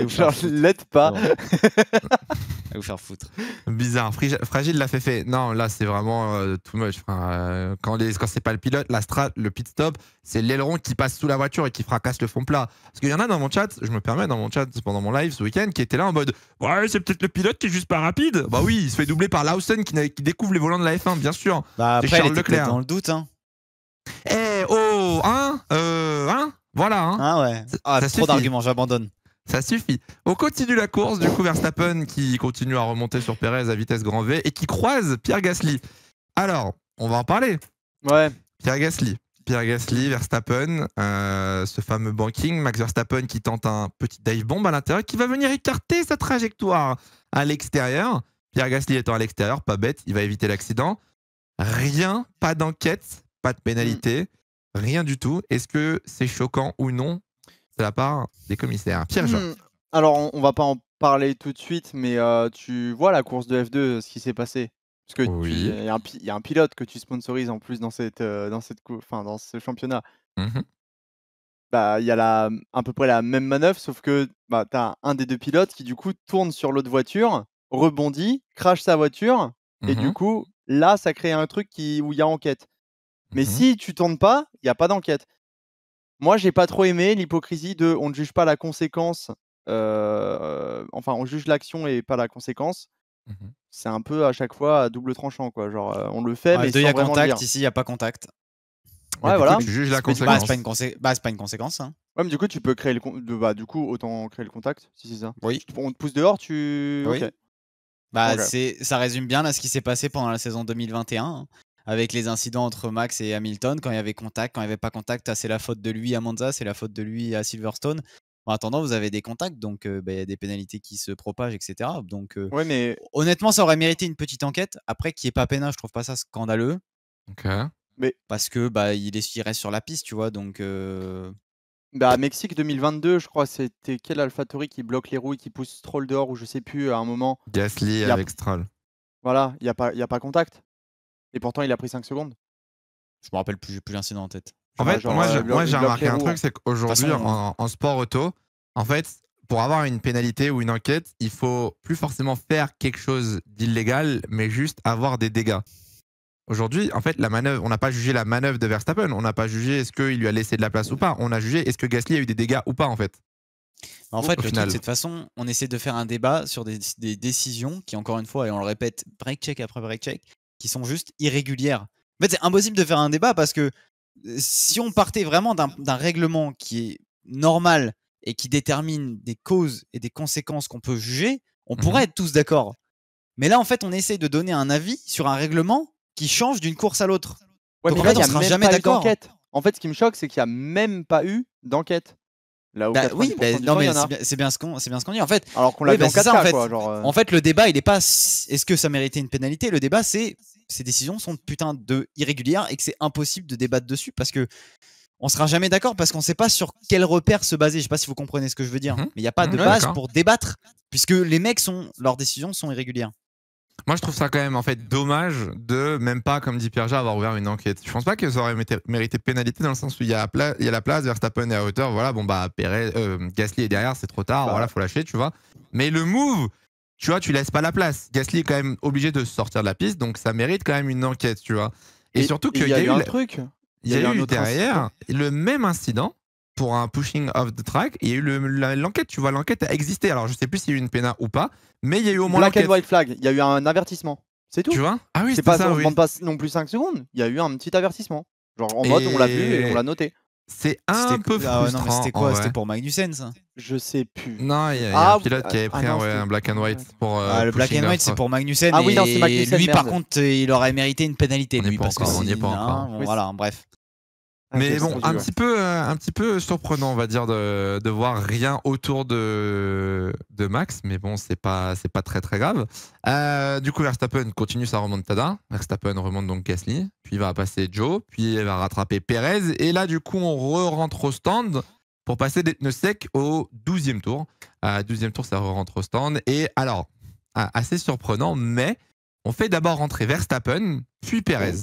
Genre, l'aide pas. Allez vous faire foutre. Bizarre. Fragile l'a fait. Non, là c'est vraiment too much. Quand c'est pas le pilote, le pit stop, c'est l'aileron qui passe sous la voiture et qui fracasse le fond plat. Parce qu'il y en a dans mon chat, je me permets, dans mon chat pendant mon live ce week-end, qui était là en mode ouais, c'est peut-être le pilote qui est juste pas rapide. Bah oui, il se fait doubler par Lawson qui découvre les volants de la F1, bien sûr. Bah après, Charles Leclerc. Dans le doute. Hein. Voilà. Hein. Ah ouais. Trop d'arguments, j'abandonne. Ça suffit. On continue la course, du coup Verstappen qui continue à remonter sur Pérez à vitesse grand V et qui croise Pierre Gasly. Alors, on va en parler. Ouais. Pierre Gasly, Verstappen, ce fameux banking, Max Verstappen qui tente un petit dive bomb à l'intérieur, qui va venir écarter sa trajectoire à l'extérieur. Pierre Gasly étant à l'extérieur, pas bête, il va éviter l'accident. Rien, pas d'enquête, pas de pénalité, rien du tout. Est-ce que c'est choquant ou non de la part des commissaires? Pierre Jean. Alors, on va pas en parler tout de suite, mais tu vois la course de F2, ce qui s'est passé. Parce que oui. Il y a un pilote que tu sponsorises en plus dans ce championnat. Bah, il y a à peu près la même manœuvre, sauf que bah, tu as un des deux pilotes qui du coup tourne sur l'autre voiture, rebondit, crache sa voiture, et du coup, là, ça crée un truc où il y a enquête. Mais si tu tournes pas, il n'y a pas d'enquête. Moi, j'ai pas trop aimé l'hypocrisie de on ne juge pas la conséquence, enfin, on juge l'action et pas la conséquence. C'est un peu à chaque fois à double tranchant, quoi. Genre, on le fait, mais sans vraiment le dire. Il y a contact, ici, il n'y a pas contact. Ouais, voilà. Tu juges la conséquence. C'est pas une conséquence. Hein. Ouais, mais du coup, tu peux créer du coup, autant créer le contact, si c'est ça. Oui. On te pousse dehors, oui. Okay. Bah, ça résume bien là ce qui s'est passé pendant la saison 2021. Hein. Avec les incidents entre Max et Hamilton, quand il y avait contact, quand il n'y avait pas contact, c'est la faute de lui à Monza, c'est la faute de lui à Silverstone. En attendant, vous avez des contacts, donc il y a des pénalités qui se propagent, etc. Donc, ouais, mais honnêtement, ça aurait mérité une petite enquête. Après, qu'il n'y ait pas pénal, je trouve pas ça scandaleux. Mais parce que il reste sur la piste, tu vois. Donc, bah, Mexique 2022, je crois, c'était quel AlphaTauri qui bloque les roues et qui pousse Stroll dehors, ou je sais plus, à un moment. Gasly avec Stroll. Voilà, il n'y a pas contact. Et pourtant, il a pris 5 secondes. Je me rappelle plus, j'ai plus l'incident en tête. En fait, moi j'ai remarqué un truc, c'est qu'aujourd'hui, en sport auto, en fait, pour avoir une pénalité ou une enquête, il faut plus forcément faire quelque chose d'illégal, mais juste avoir des dégâts. Aujourd'hui, en fait, la manœuvre, on n'a pas jugé la manœuvre de Verstappen, on n'a pas jugé est-ce qu'il lui a laissé de la place ou pas, on a jugé est-ce que Gasly a eu des dégâts ou pas, en fait. En fait, le truc, c'est de toute façon, on essaie de faire un débat sur des décisions qui, encore une fois, et on le répète, break check après break check, qui sont juste irrégulières. En fait, c'est impossible de faire un débat parce que si on partait vraiment d'un règlement qui est normal et qui détermine des causes et des conséquences qu'on peut juger, on pourrait être tous d'accord. Mais là, en fait, on essaie de donner un avis sur un règlement qui change d'une course à l'autre. Ouais, donc en fait, on sera jamais d'accord. En fait, ce qui me choque, c'est qu'il n'y a même pas eu d'enquête. Là où c'est bien ce qu'on dit en fait. Alors qu'on l'a vu en 4K, quoi. En fait, le débat, il est pas est-ce que ça méritait une pénalité. Le débat, c'est ces décisions sont putain de irrégulières et que c'est impossible de débattre dessus parce que on sera jamais d'accord parce qu'on sait pas sur quel repère se baser. Je sais pas si vous comprenez ce que je veux dire, mais il n'y a pas de base pour débattre puisque les mecs leurs décisions sont irrégulières. Moi, je trouve ça quand même en fait dommage de même pas, comme dit Pierre, avoir ouvert une enquête. Je pense pas que ça aurait mérité pénalité dans le sens où il y a la place, Verstappen est à hauteur, voilà, bon bah Gasly est derrière, c'est trop tard, voilà, faut lâcher, tu vois. Mais le move, tu vois, tu laisses pas la place. Gasly est quand même obligé de sortir de la piste, donc ça mérite quand même une enquête, tu vois. Et surtout qu'il y a eu un truc. Il y a eu derrière le même incident pour un pushing off the track. Il y a eu l'enquête, tu vois, l'enquête a existé. Alors, je sais plus s'il y a eu une pénale ou pas, mais il y a eu au moins l'enquête. Black and white flag, il y a eu un avertissement. C'est tout. Tu vois? Ah oui, c'est pas ça, on ne demande pas non plus 5 secondes. Il y a eu un petit avertissement. Genre en mode, on l'a vu et on l'a noté. C'est un peu frustrant. Non, mais c'était quoi? C'était pour Magnussen, ça? Je sais plus. Non, il y a un pilote qui avait pris un black and white pour. Le black and white, c'est pour Magnussen. Ah oui, non, c'est Magnussen. Lui, par contre, il aurait mérité une pénalité. On n'y est pas encore. Voilà, bref. Mais bon, un petit peu surprenant, on va dire, de voir rien autour de Max, mais bon, c'est pas très très grave. Du coup, Verstappen continue sa remontada. Verstappen remonte donc Gasly, puis il va passer Joe, puis il va rattraper Perez, et là, du coup, on rentre au stand pour passer des pneus secs au 12e tour. 12e tour, ça rentre au stand, et alors, assez surprenant, mais on fait d'abord rentrer Verstappen, puis Perez.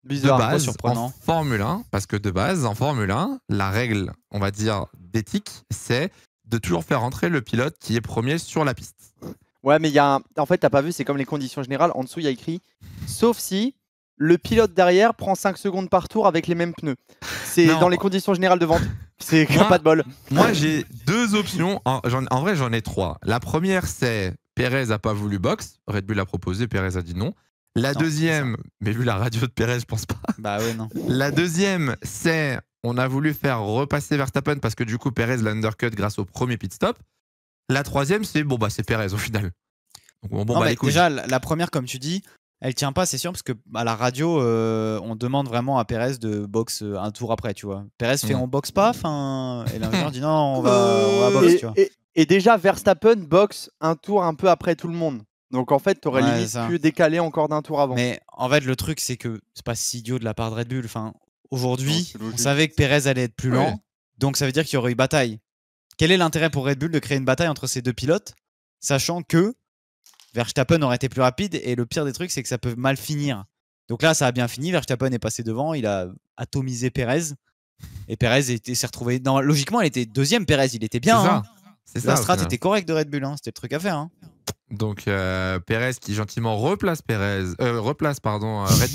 Bizarre, de base, surprenant. en Formule 1, parce que de base, en Formule 1, la règle, on va dire, d'éthique, c'est de toujours faire rentrer le pilote qui est premier sur la piste. Ouais, mais il y a en fait, t'as pas vu, c'est comme les conditions générales. En dessous, il y a écrit sauf si le pilote derrière prend 5 secondes par tour avec les mêmes pneus. C'est dans les conditions générales de vente. C'est pas de bol. Moi, j'ai deux options. En vrai, j'en ai trois. La première, c'est Perez n'a pas voulu box. Red Bull a proposé, Perez a dit non. La deuxième, mais vu la radio de Perez, je pense pas. Bah ouais, non. La deuxième, c'est on a voulu faire repasser Verstappen parce que du coup, Perez l'a undercut grâce au premier pit stop. La troisième, c'est c'est Perez au final. Donc, non, mais déjà, la première, comme tu dis, elle tient pas, c'est sûr, parce que à la radio, on demande vraiment à Perez de box un tour après, tu vois. Perez fait on boxe pas, et l'ingénieur dit non, on va box, tu vois. Et déjà, Verstappen boxe un tour un peu après tout le monde. Donc en fait, t'aurais limite pu décaler encore d'un tour avant. Mais en fait, le truc, c'est que c'est pas si idiot de la part de Red Bull. Aujourd'hui, on savait que Perez allait être plus lent, donc ça veut dire qu'il y aurait eu bataille. Quel est l'intérêt pour Red Bull de créer une bataille entre ces deux pilotes, sachant que Verstappen aurait été plus rapide, et le pire des trucs, c'est que ça peut mal finir. Donc là, ça a bien fini, Verstappen est passé devant, il a atomisé Perez, et Perez s'est retrouvé... Non, logiquement, il était deuxième, Perez, il était bien. La strat était correcte de Red Bull, c'était le truc à faire. Donc Perez qui gentiment Red Bull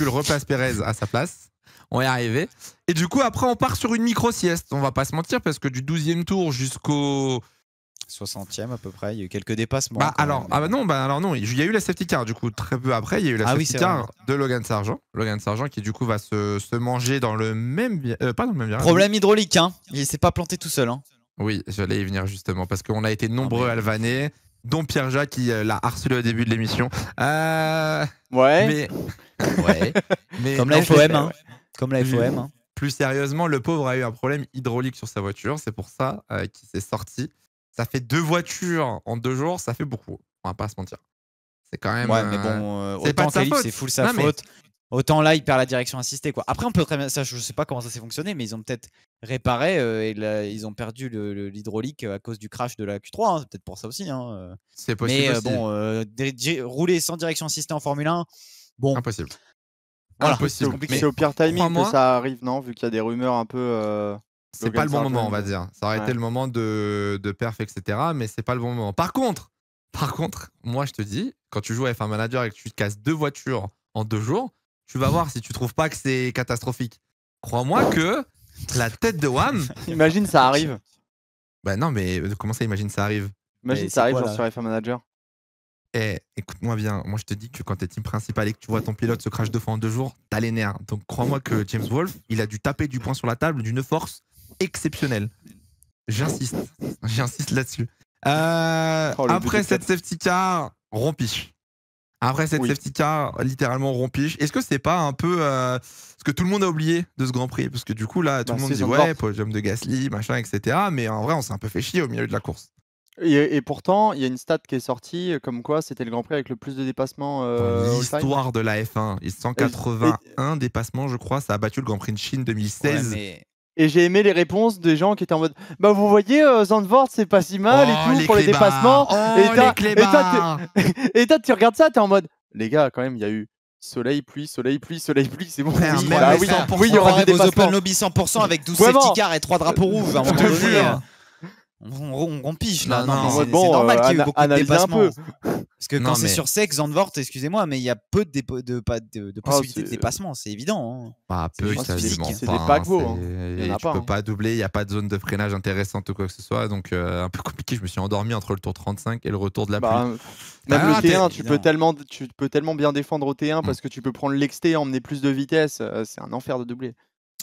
replace Perez à sa place. On est arrivé. Et du coup, après, on part sur une micro-sieste. On va pas se mentir, parce que du 12e tour jusqu'au 60e à peu près, il y a eu quelques dépassements. Alors non, il y a eu la safety car du coup très peu après, il y a eu la safety car de Logan Sargeant. Logan Sargeant qui du coup va se manger dans le même pas dans le même virage. Problème hydraulique, il s'est pas planté tout seul. Oui, j'allais y venir justement parce qu'on a été nombreux à le vanner, dont Pierre-Jacques qui l'a harcelé au début de l'émission. Ouais. Mais comme la FOM, comme la FOM. Plus sérieusement, le pauvre a eu un problème hydraulique sur sa voiture, c'est pour ça qu'il s'est sorti. Ça fait 2 voitures en 2 jours, ça fait beaucoup. On va pas se mentir. C'est quand même. Ouais, mais bon, autant Calif, c'est full sa faute. Autant là, il perd la direction assistée, quoi. Après, on peut très bien. Ça, je sais pas comment ça s'est fonctionné, mais ils ont peut-être réparé et là, ils ont perdu l'hydraulique à cause du crash de la Q3. C'est peut-être pour ça aussi. C'est possible. Mais aussi. bon, rouler sans direction assistée en Formule 1, bon. Impossible. Voilà, c'est au pire timing que ça arrive, non? Vu qu'il y a des rumeurs un peu. C'est pas le bon moment, on va dire. Ça aurait été le moment de perf, etc. Mais c'est pas le bon moment. Par contre, moi je te dis, quand tu joues à F1 Manager et que tu te casses 2 voitures en 2 jours, tu vas voir si tu trouves pas que c'est catastrophique. Crois-moi que la tête de Wam. Imagine ça arrive. Bah non, mais comment ça, imagine ça arrive? Imagine ça arrive sur F1 Manager. Écoute-moi bien, moi je te dis que quand t'es team principal et que tu vois ton pilote se crash 2 fois en 2 jours, t'as les nerfs. Donc crois-moi que James Wolfe, il a dû taper du poing sur la table d'une force exceptionnelle. J'insiste là-dessus. Après cette safety car, rompiche. Après cette safety car, littéralement rompiche. Est-ce que c'est pas un peu ce que tout le monde a oublié de ce Grand Prix? Parce que du coup là, tout le monde dit ouais, podium de Gasly, machin, etc. Mais en vrai, on s'est un peu fait chier au milieu de la course. Et pourtant, il y a une stat qui est sortie comme quoi c'était le Grand Prix avec le plus de dépassements. L'histoire de la F1, 181 dépassements, je crois, ça a battu le Grand Prix de Chine 2016. Ouais, Et j'ai aimé les réponses des gens qui étaient en mode bah vous voyez Zandvoort c'est pas si mal et tout pour les dépassements. Et toi tu regardes ça, t'es en mode les gars quand même il y a eu soleil, pluie, c'est bon. Oui, il y aura des Open Lobby 100% avec 12 safety cars et 3 drapeaux rouges. À un moment donné, on piche là. Non, c'est normal qu'il y ait eu beaucoup de dépassements. Parce que quand c'est sur sec, Zandvoort, excusez-moi, mais il y a peu de possibilités de dépassement, c'est évident. Pas peu, quasiment. C'est des paquebots. Tu peux pas doubler, il n'y a pas de zone de freinage intéressante ou quoi que ce soit. Donc un peu compliqué, je me suis endormi entre le tour 35 et le retour de la pluie. Même le T1, tu peux tellement bien défendre au T1 parce que tu peux prendre l'exté, emmener plus de vitesse. C'est un enfer de doubler.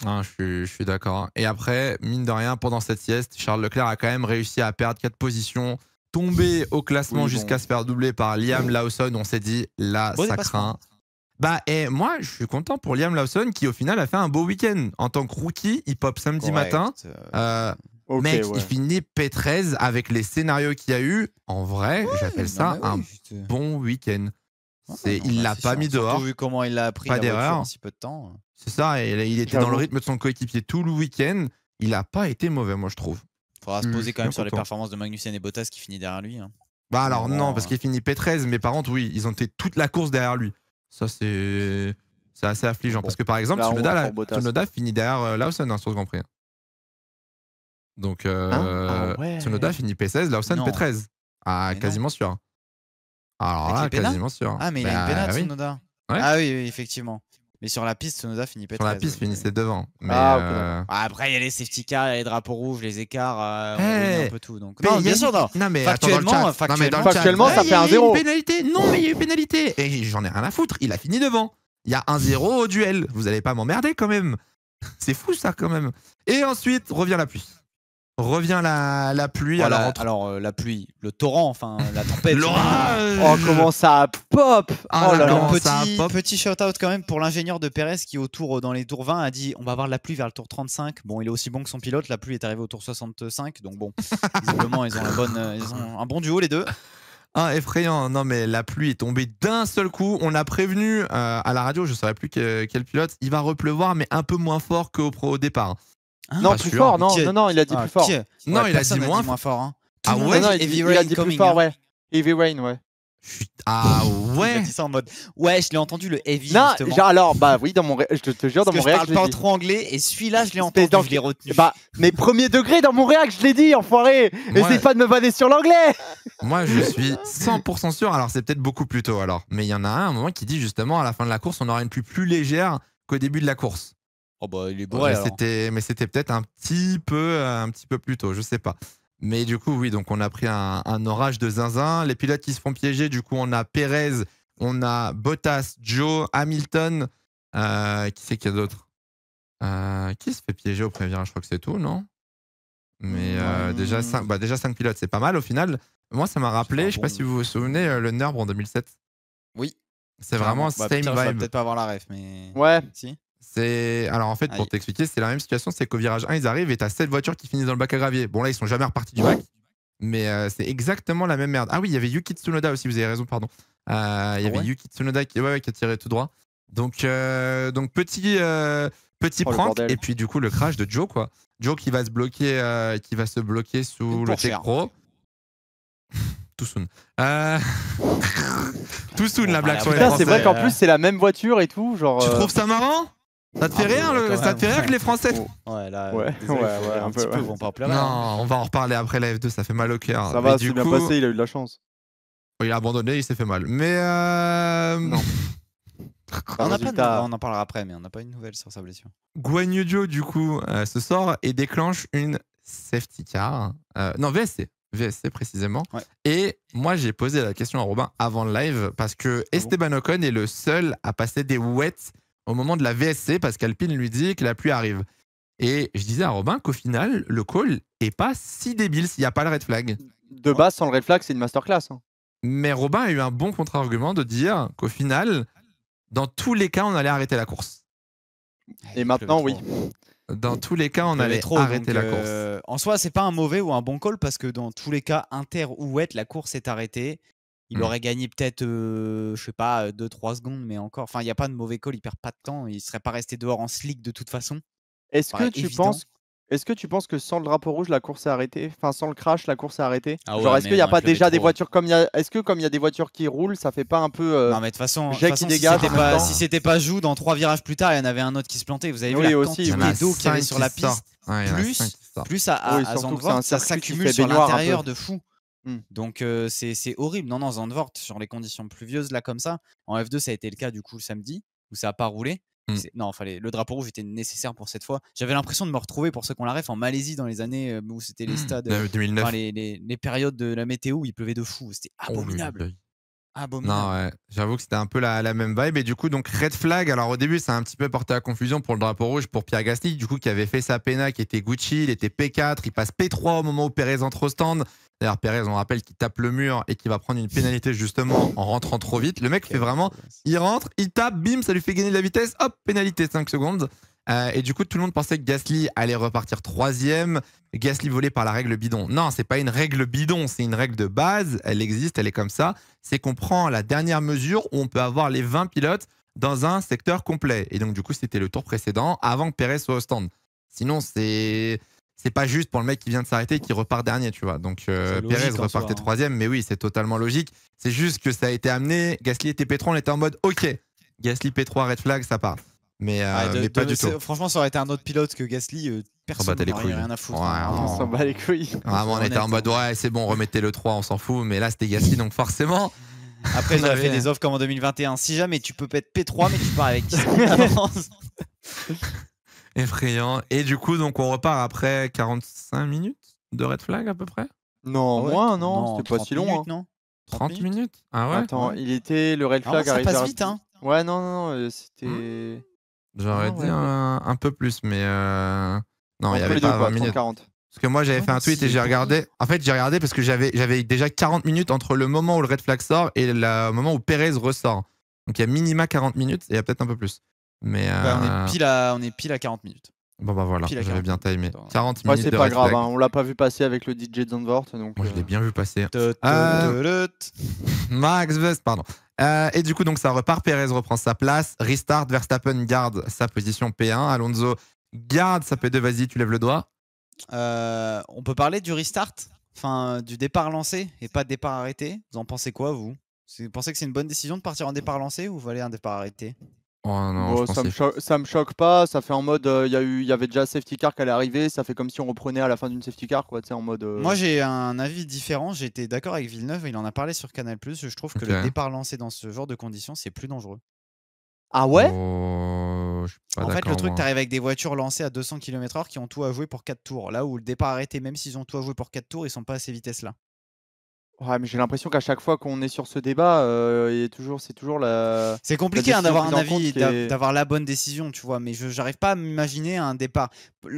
Ah, je suis d'accord. Et après, mine de rien, pendant cette sieste, Charles Leclerc a quand même réussi à perdre 4 positions, tomber au classement jusqu'à se faire doubler par Liam Lawson. On s'est dit, là, ça craint. Et moi, je suis content pour Liam Lawson qui, au final, a fait un beau week-end. En tant que rookie, il pop samedi matin. Il finit P13 avec les scénarios qu'il y a eu. En vrai, j'appelle ça un bon week-end. Il l'a pas mis dehors. Vu comment il l'a appris pas d'erreur en si peu de temps. C'est ça, et il était dans le rythme de son coéquipier tout le week-end. Il n'a pas été mauvais, moi, je trouve. Il faudra se poser quand même sur les performances de Magnussen et Bottas qui finit derrière lui. Alors non, parce qu'il finit P13, mais par contre, oui, ils ont été toute la course derrière lui. Ça, c'est assez affligeant. Parce que par exemple, Tsunoda finit derrière Lawson sur ce Grand Prix. Donc, Tsunoda finit P16, Lawson P13. Quasiment sûr. Alors là, quasiment sûr. Ah, mais il a une pénate, Tsunoda. Ah oui, effectivement. Mais sur la piste, Tsunoda finit P13. Sur la piste, finissait devant. Mais après, il y a les safety cars, il y a les drapeaux rouges, les écarts, un peu tout. Donc... Non, bien sûr, non. Mais factuellement, ça fait un 0. Non, mais il y a eu pénalité. Et j'en ai rien à foutre. Il a fini devant. Il y a 1-0 au duel. Vous allez pas m'emmerder quand même. C'est fou ça quand même. Et ensuite, revient la pluie. Revient la pluie. Alors, la pluie, le torrent, enfin la tempête. L'orage. Oh, comment ça pop. Petit shout-out quand même pour l'ingénieur de Perez qui dans les tours 20 a dit on va avoir de la pluie vers le tour 35. Bon, il est aussi bon que son pilote. La pluie est arrivée au tour 65. Donc bon, visiblement, ils ont un bon duo les deux. Effrayant. Non, mais la pluie est tombée d'un seul coup. On a prévenu à la radio, je ne saurais plus quel pilote, il va repleuvoir, mais un peu moins fort qu'au départ. Non, plus fort, non, il a dit plus fort. Non, il a dit moins fort. Il a dit plus fort, ouais. Heavy Rain, ouais. Ah ouais. Il a dit ça en mode je l'ai entendu le heavy. Non, alors oui, je te jure, dans mon réac, je parle pas trop anglais et celui-là je l'ai entendu, je l'ai retenu. Mais premier degré dans mon réac, je l'ai dit, enfoiré. Essaye pas de me vanner sur l'anglais. Moi, je suis 100% sûr. Alors, c'est peut-être beaucoup plus tôt alors, mais il y en a un moment qui dit justement à la fin de la course, on aura une pluie plus légère qu'au début de la course. Oh bah il est bourré. Mais c'était peut-être un petit peu plus tôt, je sais pas. Mais du coup, oui, donc on a pris un orage de zinzin. Les pilotes qui se font piéger, du coup, on a Perez, on a Bottas, Joe, Hamilton. Qui c'est qu'il y a d'autre qui se fait piéger au premier virage? Je crois que c'est tout, non? Mais déjà 5 pilotes, c'est pas mal au final. Moi, ça m'a rappelé, je sais pas si vous vous souvenez, le Nürburgring en 2007. Oui. C'est vraiment same vibe. Je vais peut-être pas avoir la ref, mais... Ouais. Si. Alors en fait, pour t'expliquer, c'est la même situation, c'est qu'au virage 1, ils arrivent et t'as 7 voitures qui finissent dans le bac à gravier. Bon là, ils sont jamais repartis du bac, mais c'est exactement la même merde. Ah oui, il y avait Yuki Tsunoda aussi, vous avez raison, pardon. Il y avait Yuki Tsunoda qui a tiré tout droit. Donc petit prank, et puis du coup le crash de Joe, quoi. Joe qui va se bloquer sous le Tech Pro. Too soon. Too soon, la blague sur les Français. C'est vrai qu'en plus c'est la même voiture et tout, genre. Tu trouves ça marrant? Ça te fait rire, ça te fait rire que les Français. Ouais, là, un petit peu, vont pas en pleurer. Non, on va en reparler après la F2, ça fait mal au cœur. Ça va, c'est bien passé, il a eu de la chance. Il a abandonné, il s'est fait mal. Mais non. On en parlera après, mais on n'a pas une nouvelle sur sa blessure. Guan Yu Zhou, du coup, se sort et déclenche une safety car. Non, VSC précisément. Ouais. Et moi, j'ai posé la question à Robin avant le live parce que Esteban Ocon est le seul à passer des wets au moment de la VSC parce qu'Alpine lui dit que la pluie arrive. Et je disais à Robin qu'au final, le call est pas si débile s'il n'y a pas le red flag. De base, sans le red flag, c'est une masterclass. Hein. Mais Robin a eu un bon contre-argument de dire qu'au final, dans tous les cas, on allait arrêter la course. Et maintenant, oui. Dans tous les cas, on allait arrêter la course. En soi, c'est pas un mauvais ou un bon call parce que dans tous les cas, inter ou wet, la course est arrêtée. Il aurait gagné peut-être, je sais pas, 2-3 secondes, mais encore. Enfin, il n'y a pas de mauvais call, il perd pas de temps. Il serait pas resté dehors en slick de toute façon. Est-ce que tu penses Est-ce que tu penses que sans le drapeau rouge, la course est arrêtée? Enfin, sans le crash, la course est arrêtée? Ah Genre, ouais, est-ce qu'il mais n'y a non, il pas pleuvait déjà des trop. voitures comme il y a... Est-ce que comme il y a des voitures qui roulent, ça fait pas un peu Non, mais de toute façon, jet qui si dégage c'était en même temps? si c'était pas Joux, dans 3 virages plus tard, il y en avait un autre qui se plantait. Vous avez vu Oui, la aussi, Il y en quantité a oui. d'eau qu'il y avait 5 sur la qui sortent. piste, Ouais, il y en a 5 qui sortent. plus Oui, à surtout que c'est un Zandvoort, ça circuit qui s'accumule fait sur baignoire un l'intérieur peu. de fou. Hmm. Donc c'est horrible. Non, Zandvoort, sur les conditions pluvieuses là comme ça, en F2 ça a été le cas du coup le samedi, où ça a pas roulé. Non, le drapeau rouge était nécessaire pour cette fois. J'avais l'impression de me retrouver, pour ceux qu'on la ref, en Malaisie dans les années où c'était les stades, 2009. enfin, les périodes de la météo où il pleuvait de fou. C'était abominable. Abominable. Non, ouais. J'avoue que c'était un peu la même vibe. Et du coup, donc, red flag. Alors, au début, ça a un petit peu porté à confusion pour le drapeau rouge pour Pierre Gasly, du coup, qui avait fait sa péna, qui était Gucci. Il était P4. Il passe P3 au moment où Perez entre au stand. D'ailleurs, Perez, on rappelle qu'il tape le mur et qu'il va prendre une pénalité justement en rentrant trop vite. Le mec fait vraiment. Il rentre, il tape, bim, ça lui fait gagner de la vitesse. Hop, pénalité 5 secondes. Et du coup, tout le monde pensait que Gasly allait repartir 3e. Gasly volé par la règle bidon. Non, c'est pas une règle bidon, c'est une règle de base. Elle existe, elle est comme ça. C'est qu'on prend la dernière mesure où on peut avoir les 20 pilotes dans un secteur complet. Et donc, du coup, c'était le tour précédent avant que Perez soit au stand. Sinon, c'est pas juste pour le mec qui vient de s'arrêter et qui repart dernier, tu vois. Donc, Perez repartait 3e, mais oui, c'est totalement logique. C'est juste que ça a été amené. Gasly était P3, on était en mode OK. Gasly P3, red flag, ça part. Mais pas du tout. Franchement, ça aurait été un autre pilote que Gasly. Personne n'aurait rien à foutre. Ouais, on s'en bat les couilles. Vraiment, on était en mode ouais, c'est bon, remettez le 3, on s'en fout. Mais là, c'était Gasly, donc forcément. Après, j'aurais fait des offres comme en 2021. Si jamais tu peux être P3, mais tu pars avec 10 secondes d'avance. Effrayant. Et du coup, donc on repart après 45 minutes de red flag à peu près. Non, Ouais, moins, non, c'était pas si long. minutes, hein. non 30 minutes. Ah ouais. Attends, il était le red flag ça arrivé passe à... vite, hein. Ouais, non, c'était... J'aurais dit un peu plus, mais non, il y Entre avait les deux, pas quoi, 20 minutes. 30-40. Parce que moi, j'avais fait un tweet et j'ai regardé. En fait, j'ai regardé parce que j'avais déjà 40 minutes entre le moment où le red flag sort et le moment où Perez ressort. Donc il y a minima 40 minutes et il y a peut-être un peu plus. Mais on est pile à 40 minutes. Bon bah voilà, Pile à j'avais 40 bien timé. minutes. 40 Ouais, minutes c'est de pas red grave, flag. hein, on l'a pas vu passer avec le DJ de Zandvoort. Donc, Moi, je l'ai bien vu passer. Tut. Max Vest, pardon. Et du coup, donc ça repart. Perez reprend sa place. Restart. Verstappen garde sa position P1. Alonso garde sa P2. Vas-y, tu lèves le doigt. On peut parler du restart, enfin du départ lancé et pas de départ arrêté. Vous en pensez quoi, vous pensez que c'est une bonne décision de partir en départ lancé ou aller un départ arrêté? Oh non, bon, ça me choque pas. Ça fait en mode, il y avait déjà un safety car qui allait arriver. Ça fait comme si on reprenait à la fin d'une safety car, quoi. Tu sais, en mode. Moi, j'ai un avis différent. J'étais d'accord avec Villeneuve. Il en a parlé sur Canal+. Je trouve que le départ lancé dans ce genre de conditions, c'est plus dangereux. Ah ouais? Oh, je suis pas En fait, d'accord, le truc, moi. t'arrives avec des voitures lancées à 200 km/h qui ont tout à jouer pour 4 tours. Là où le départ arrêté, même s'ils ont tout à jouer pour 4 tours, ils sont pas à ces vitesses-là. Ouais, mais j'ai l'impression qu'à chaque fois qu'on est sur ce débat, c'est toujours la. C'est compliqué décision d'avoir un prise en compte avis, qui est- d'avoir la bonne décision, tu vois. Mais j'arrive pas à m'imaginer un départ.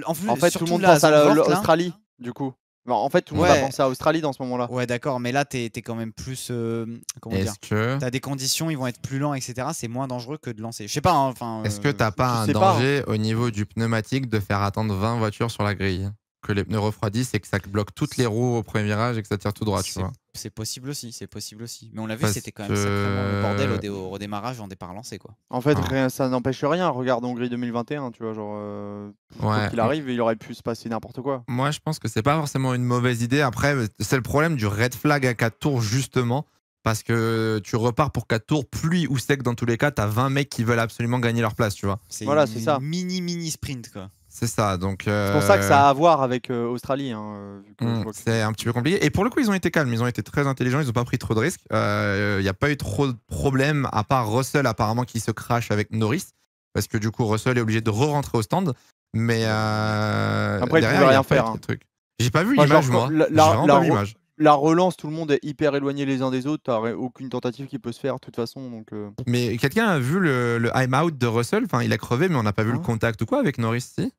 En fait, tout le surtout monde là, pense à Zandvoort, là. l'Australie, du coup. Bon, en fait, tout le monde a Ouais. pensé à Australie dans ce moment-là. Ouais, d'accord, mais là, t'es quand même plus. Comment dire? Est-ce que T'as des conditions, ils vont être plus lents, etc. C'est moins dangereux que de lancer. Je sais pas, hein, enfin. est-ce que t'as pas je un sais pas, danger au niveau du pneumatique de faire attendre 20 voitures sur la grille? Que les pneus refroidissent et que ça bloque toutes les roues au premier virage et que ça tire tout droit, tu vois. C'est possible aussi, c'est possible aussi. Mais on l'a vu, Parce c'était quand même sacrément le que- bordel au redémarrage en départ lancé, quoi. En fait, Ah. ça n'empêche rien. Regarde Hongrie 2021, tu vois, genre. Quoi Ouais. qu'il arrive, il aurait pu se passer n'importe quoi. Moi, je pense que c'est pas forcément une mauvaise idée. Après, c'est le problème du red flag à 4 tours, justement. Parce que tu repars pour 4 tours, pluie ou sec dans tous les cas, t'as 20 mecs qui veulent absolument gagner leur place, tu vois. Voilà, une c'est ça. mini sprint, quoi. C'est ça, donc... C'est pour ça que ça a à voir avec Australie. Hein, vu que je vois que- c'est un petit peu compliqué. Et pour le coup, ils ont été calmes, ils ont été très intelligents, ils n'ont pas pris trop de risques. Il n'y a pas eu trop de problèmes, à part Russell apparemment qui se crache avec Norris. Parce que du coup, Russell est obligé de re-rentrer au stand. Mais Après, il derrière, pouvait il y a rien pas eu faire, de hein. truc. J'ai pas vu Moi, l'image, genre, moi. la- J'ai la- vraiment la pas vu re- l'image. La relance, tout le monde est hyper éloigné les uns des autres. T'as aucune tentative qui peut se faire de toute façon. Donc, Mais quelqu'un a vu le time out de Russell? Enfin, il a crevé, mais on n'a pas vu le Hein contact ou quoi avec Norris, si?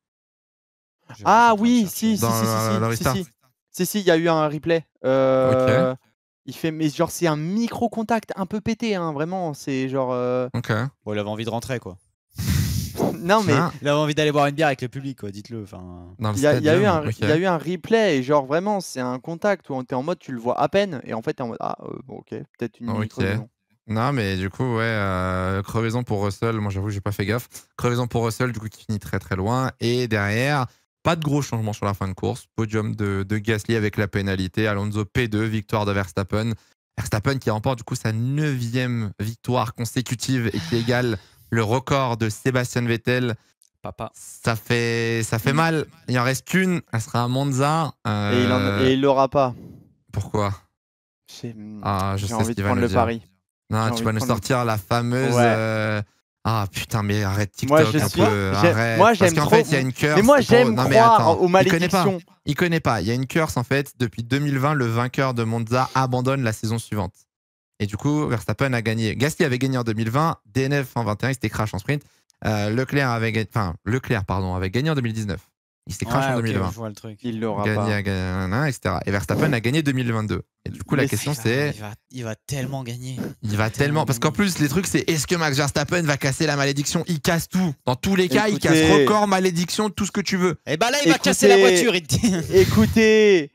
Ah oui, si, Dans le restart. si, il y a eu un replay. Il fait, mais genre, c'est un micro-contact un peu pété, hein, vraiment. C'est genre. Ok. Bon, il avait envie de rentrer, quoi. Non, mais Ah, Il avait envie d'aller boire une bière avec le public, quoi, dites-le. Enfin. dans le il y a eu stadium, un, ok. il y a eu un replay, et genre, vraiment, c'est un contact où t'es en mode, tu le vois à peine, et en fait, t'es en mode, ah, bon, ok, peut-être une mini Ok. crevaison. Non, mais du coup, ouais, crevaison pour Russell. Moi, j'avoue, j'ai pas fait gaffe. Crevaison pour Russell, du coup, qui finit très très loin. Et derrière, Pas de gros changements sur la fin de course. Podium de Gasly avec la pénalité. Alonso P2, victoire de Verstappen. Verstappen qui remporte du coup sa 9e victoire consécutive et qui égale le record de Sébastien Vettel. Papa. Ça fait mal. Il en reste qu'une. Elle sera à Monza. Et il l'aura pas. Pourquoi? J'ai sais envie ce de qu'il va prendre nous le dire. pari. Non, tu vas nous sortir la fameuse. Ouais. Ah putain, mais arrête TikTok Moi, un peu. Arrête. Moi, Parce j'aime qu'en trop. fait, il y a une curse. Mais moi, j'aime Non, mais croire attends, aux malédictions. Il connaît pas. Il y a une curse en fait. Depuis 2020, le vainqueur de Monza abandonne la saison suivante. Et du coup, Verstappen a gagné. Gasly avait gagné en 2020, DNF en 21, il s'était crash en sprint. Leclerc avait gagné en 2019. Il s'est crash en 2020. Je vois le truc. Il l'aura pas. Etc. Et Verstappen a gagné 2022. Et du coup, la question c'est. Il va tellement gagner. Il va tellement. Parce qu'en plus, les trucs, c'est est-ce que Max Verstappen va casser la malédiction? Il casse tout. Dans tous les cas, il casse record, malédiction, tout ce que tu veux. Et bah là, il va casser la voiture. Écoutez,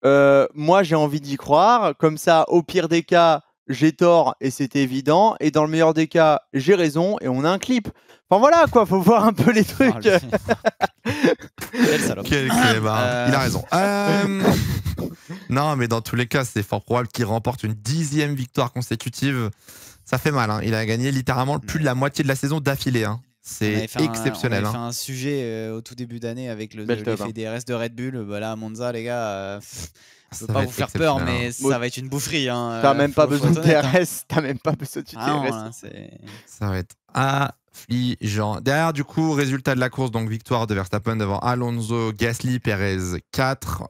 moi, j'ai envie d'y croire. Comme ça, au pire des cas, j'ai tort et c'est évident. Et dans le meilleur des cas, j'ai raison et on a un clip. Enfin voilà quoi, faut voir un peu les trucs. Quel salope. Il a raison. Non, mais dans tous les cas, c'est fort probable qu'il remporte une 10e victoire consécutive. Ça fait mal. Hein. Il a gagné littéralement plus de la moitié de la saison d'affilée. Hein. C'est exceptionnel. On avait fait un sujet au tout début d'année avec l'effet DRS de Red Bull. Là, à Monza, les gars. Je veux pas vous faire peur, mais ça va être une boufferie. Hein. T'as même pas besoin de DRS. T'as même pas besoin de DRS. Ça va être affligeant. Derrière, du coup, résultat de la course, donc victoire de Verstappen devant Alonso, Gasly, Perez 4.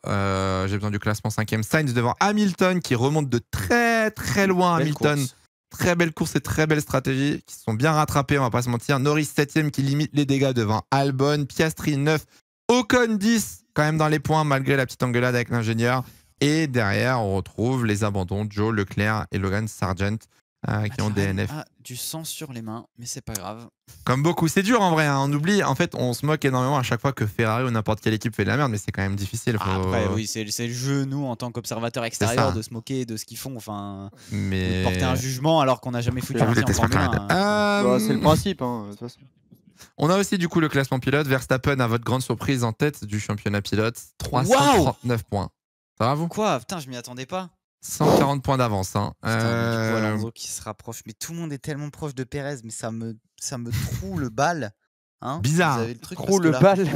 J'ai besoin du classement 5e. Sainz devant Hamilton qui remonte de très très loin. Hamilton. Très belle course et très belle stratégie qui se sont bien rattrapés, on va pas se mentir. Norris 7e qui limite les dégâts devant Albon. Piastri 9. Ocon 10 quand même dans les points malgré la petite engueulade avec l'ingénieur. Et derrière, on retrouve les abandons, Joe, Leclerc et Logan Sargent qui ont DNF. Du sang sur les mains, mais c'est pas grave. Comme beaucoup, c'est dur en vrai. Hein. On oublie, en fait, on se moque énormément à chaque fois que Ferrari ou n'importe quelle équipe fait de la merde, mais c'est quand même difficile. Après, oui, c'est le jeu, nous, en tant qu'observateurs extérieurs, de se moquer de ce qu'ils font, de porter un jugement alors qu'on n'a jamais foutu un pied en Formule 1. C'est le principe, hein, de toute façon. On a aussi du coup le classement pilote. Verstappen, à votre grande surprise, en tête du championnat pilote. 339 points. Ça va vous? Quoi? Putain, je m'y attendais pas. 140 points d'avance. Hein. Alonso qui se rapproche. Mais tout le monde est tellement proche de Perez, mais ça me troue le bal. Hein, bizarre. Troue le bal.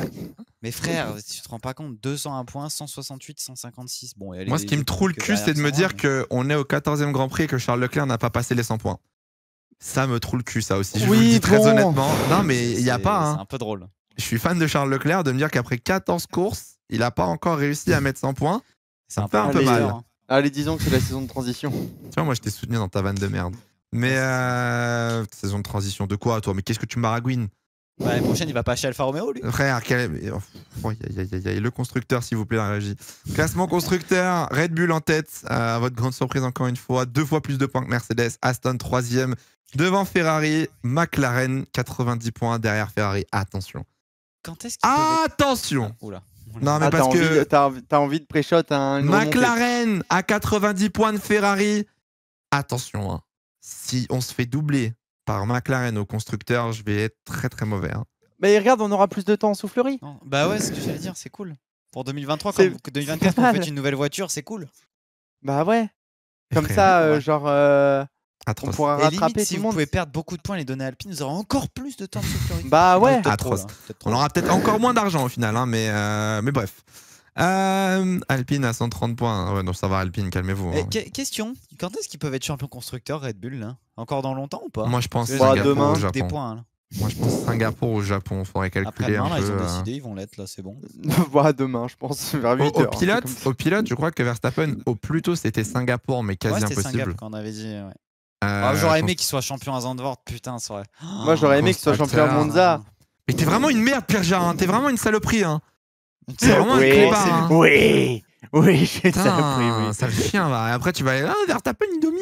Mais frère, tu te rends pas compte, 201 points, 168, 156. Bon, moi, ce qui me troue le cul, c'est de me dire qu'on est au 14e Grand Prix et que Charles Leclerc n'a pas passé les 100 points. Ça me troue le cul, ça aussi. Je vous le dis très honnêtement. Non, mais il n'y a pas. Hein. C'est un peu drôle. Je suis fan de Charles Leclerc, de me dire qu'après 14 courses, il n'a pas encore réussi à mettre 100 points. Ça me fait un peu mal. Hein. Allez, disons que c'est la saison de transition. Tu vois, moi, je t'ai soutenu dans ta vanne de merde. Mais saison de transition de quoi, toi? Mais qu'est-ce que tu maragouines? L'année prochaine, il va pas chez Alfa Romeo, lui. Frère, le constructeur, s'il vous plaît, dans la régie. Classement constructeur, Red Bull en tête. À votre grande surprise, encore une fois. 2 fois plus de points que Mercedes. Aston 3e. Devant Ferrari. McLaren, 90 points derrière Ferrari. Attention. Quand est-ce qu'il Attention. Oula. Non, mais parce que t'as envie de pré-shot une McLaren à 90 points de Ferrari. Attention, hein. Si on se fait doubler par McLaren au constructeur, je vais être très très mauvais. Hein. Mais regarde, on aura plus de temps en soufflerie. Non. Bah ouais, c'est ce que j'allais dire, c'est cool. Pour 2023, comme 2024, quand vous faites une nouvelle voiture, c'est cool. Bah ouais. Comme ça, genre, on pourra rattraper limite, tout si le vous monde. pouvez perdre beaucoup de points et les donner à Alpine, vous aurez encore plus de temps de soufflerie. Bah ouais. Atroce. On aura peut-être encore moins d'argent au final, hein, mais bref. Alpine à 130 points. Ouais, donc ça va, Alpine, calmez-vous. Hein. Question, quand est-ce qu'ils peuvent être champions constructeurs Red Bull là? Encore dans longtemps ou pas? Moi je pense Singapour demain, au Japon. Des points, là. Moi je pense Singapour au Japon. Faudrait calculer après, un peu. Ils ont décidé, ils vont l'être là, c'est bon. Voilà, demain, je pense, vers 8h. Au pilote, je crois que Verstappen, au plus tôt, c'était Singapour, mais quasi impossible. Singapour qu'on avait dit, ouais. J'aurais aimé qu'il soit champion à Zandvoort, putain, ça aurait. Moi j'aurais aimé qu'il soit champion à Monza. Mais t'es vraiment une merde, Pierre-Jean, hein. T'es vraiment une saloperie. Hein. C'est vraiment un clébard. Hein. Oui, je suis une saloperie. Oui. Sale chien, va. Et après, tu vas aller, Verstappen, il domine.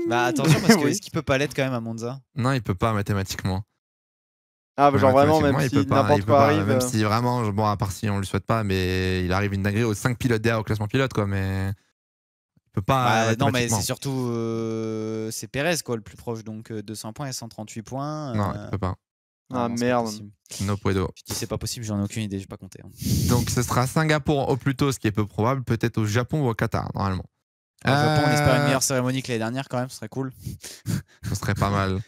Bah attention, parce que est-ce qu'il peut pas l'être quand même à Monza? Non, il peut pas mathématiquement. Ah, bah, genre vraiment, même si n'importe quoi arrive. Même si vraiment, bon, à part si on lui souhaite pas, mais il arrive une dinguerie aux 5 pilotes derrière au classement pilote, quoi. Mais il peut pas. Non, mais c'est surtout c'est Perez, quoi, le plus proche. Donc 200 points et 138 points. Non, il peut pas. Ah non, c'est pas merde. possible. No puedo. Je dis c'est pas possible, j'en ai aucune idée, j'ai pas compté. Donc ce sera Singapour au plus tôt, ce qui est peu probable, peut-être au Japon ou au Qatar, normalement. Au Japon, on espère une meilleure cérémonie que l'année dernière quand même, ce serait cool. Ce serait pas mal.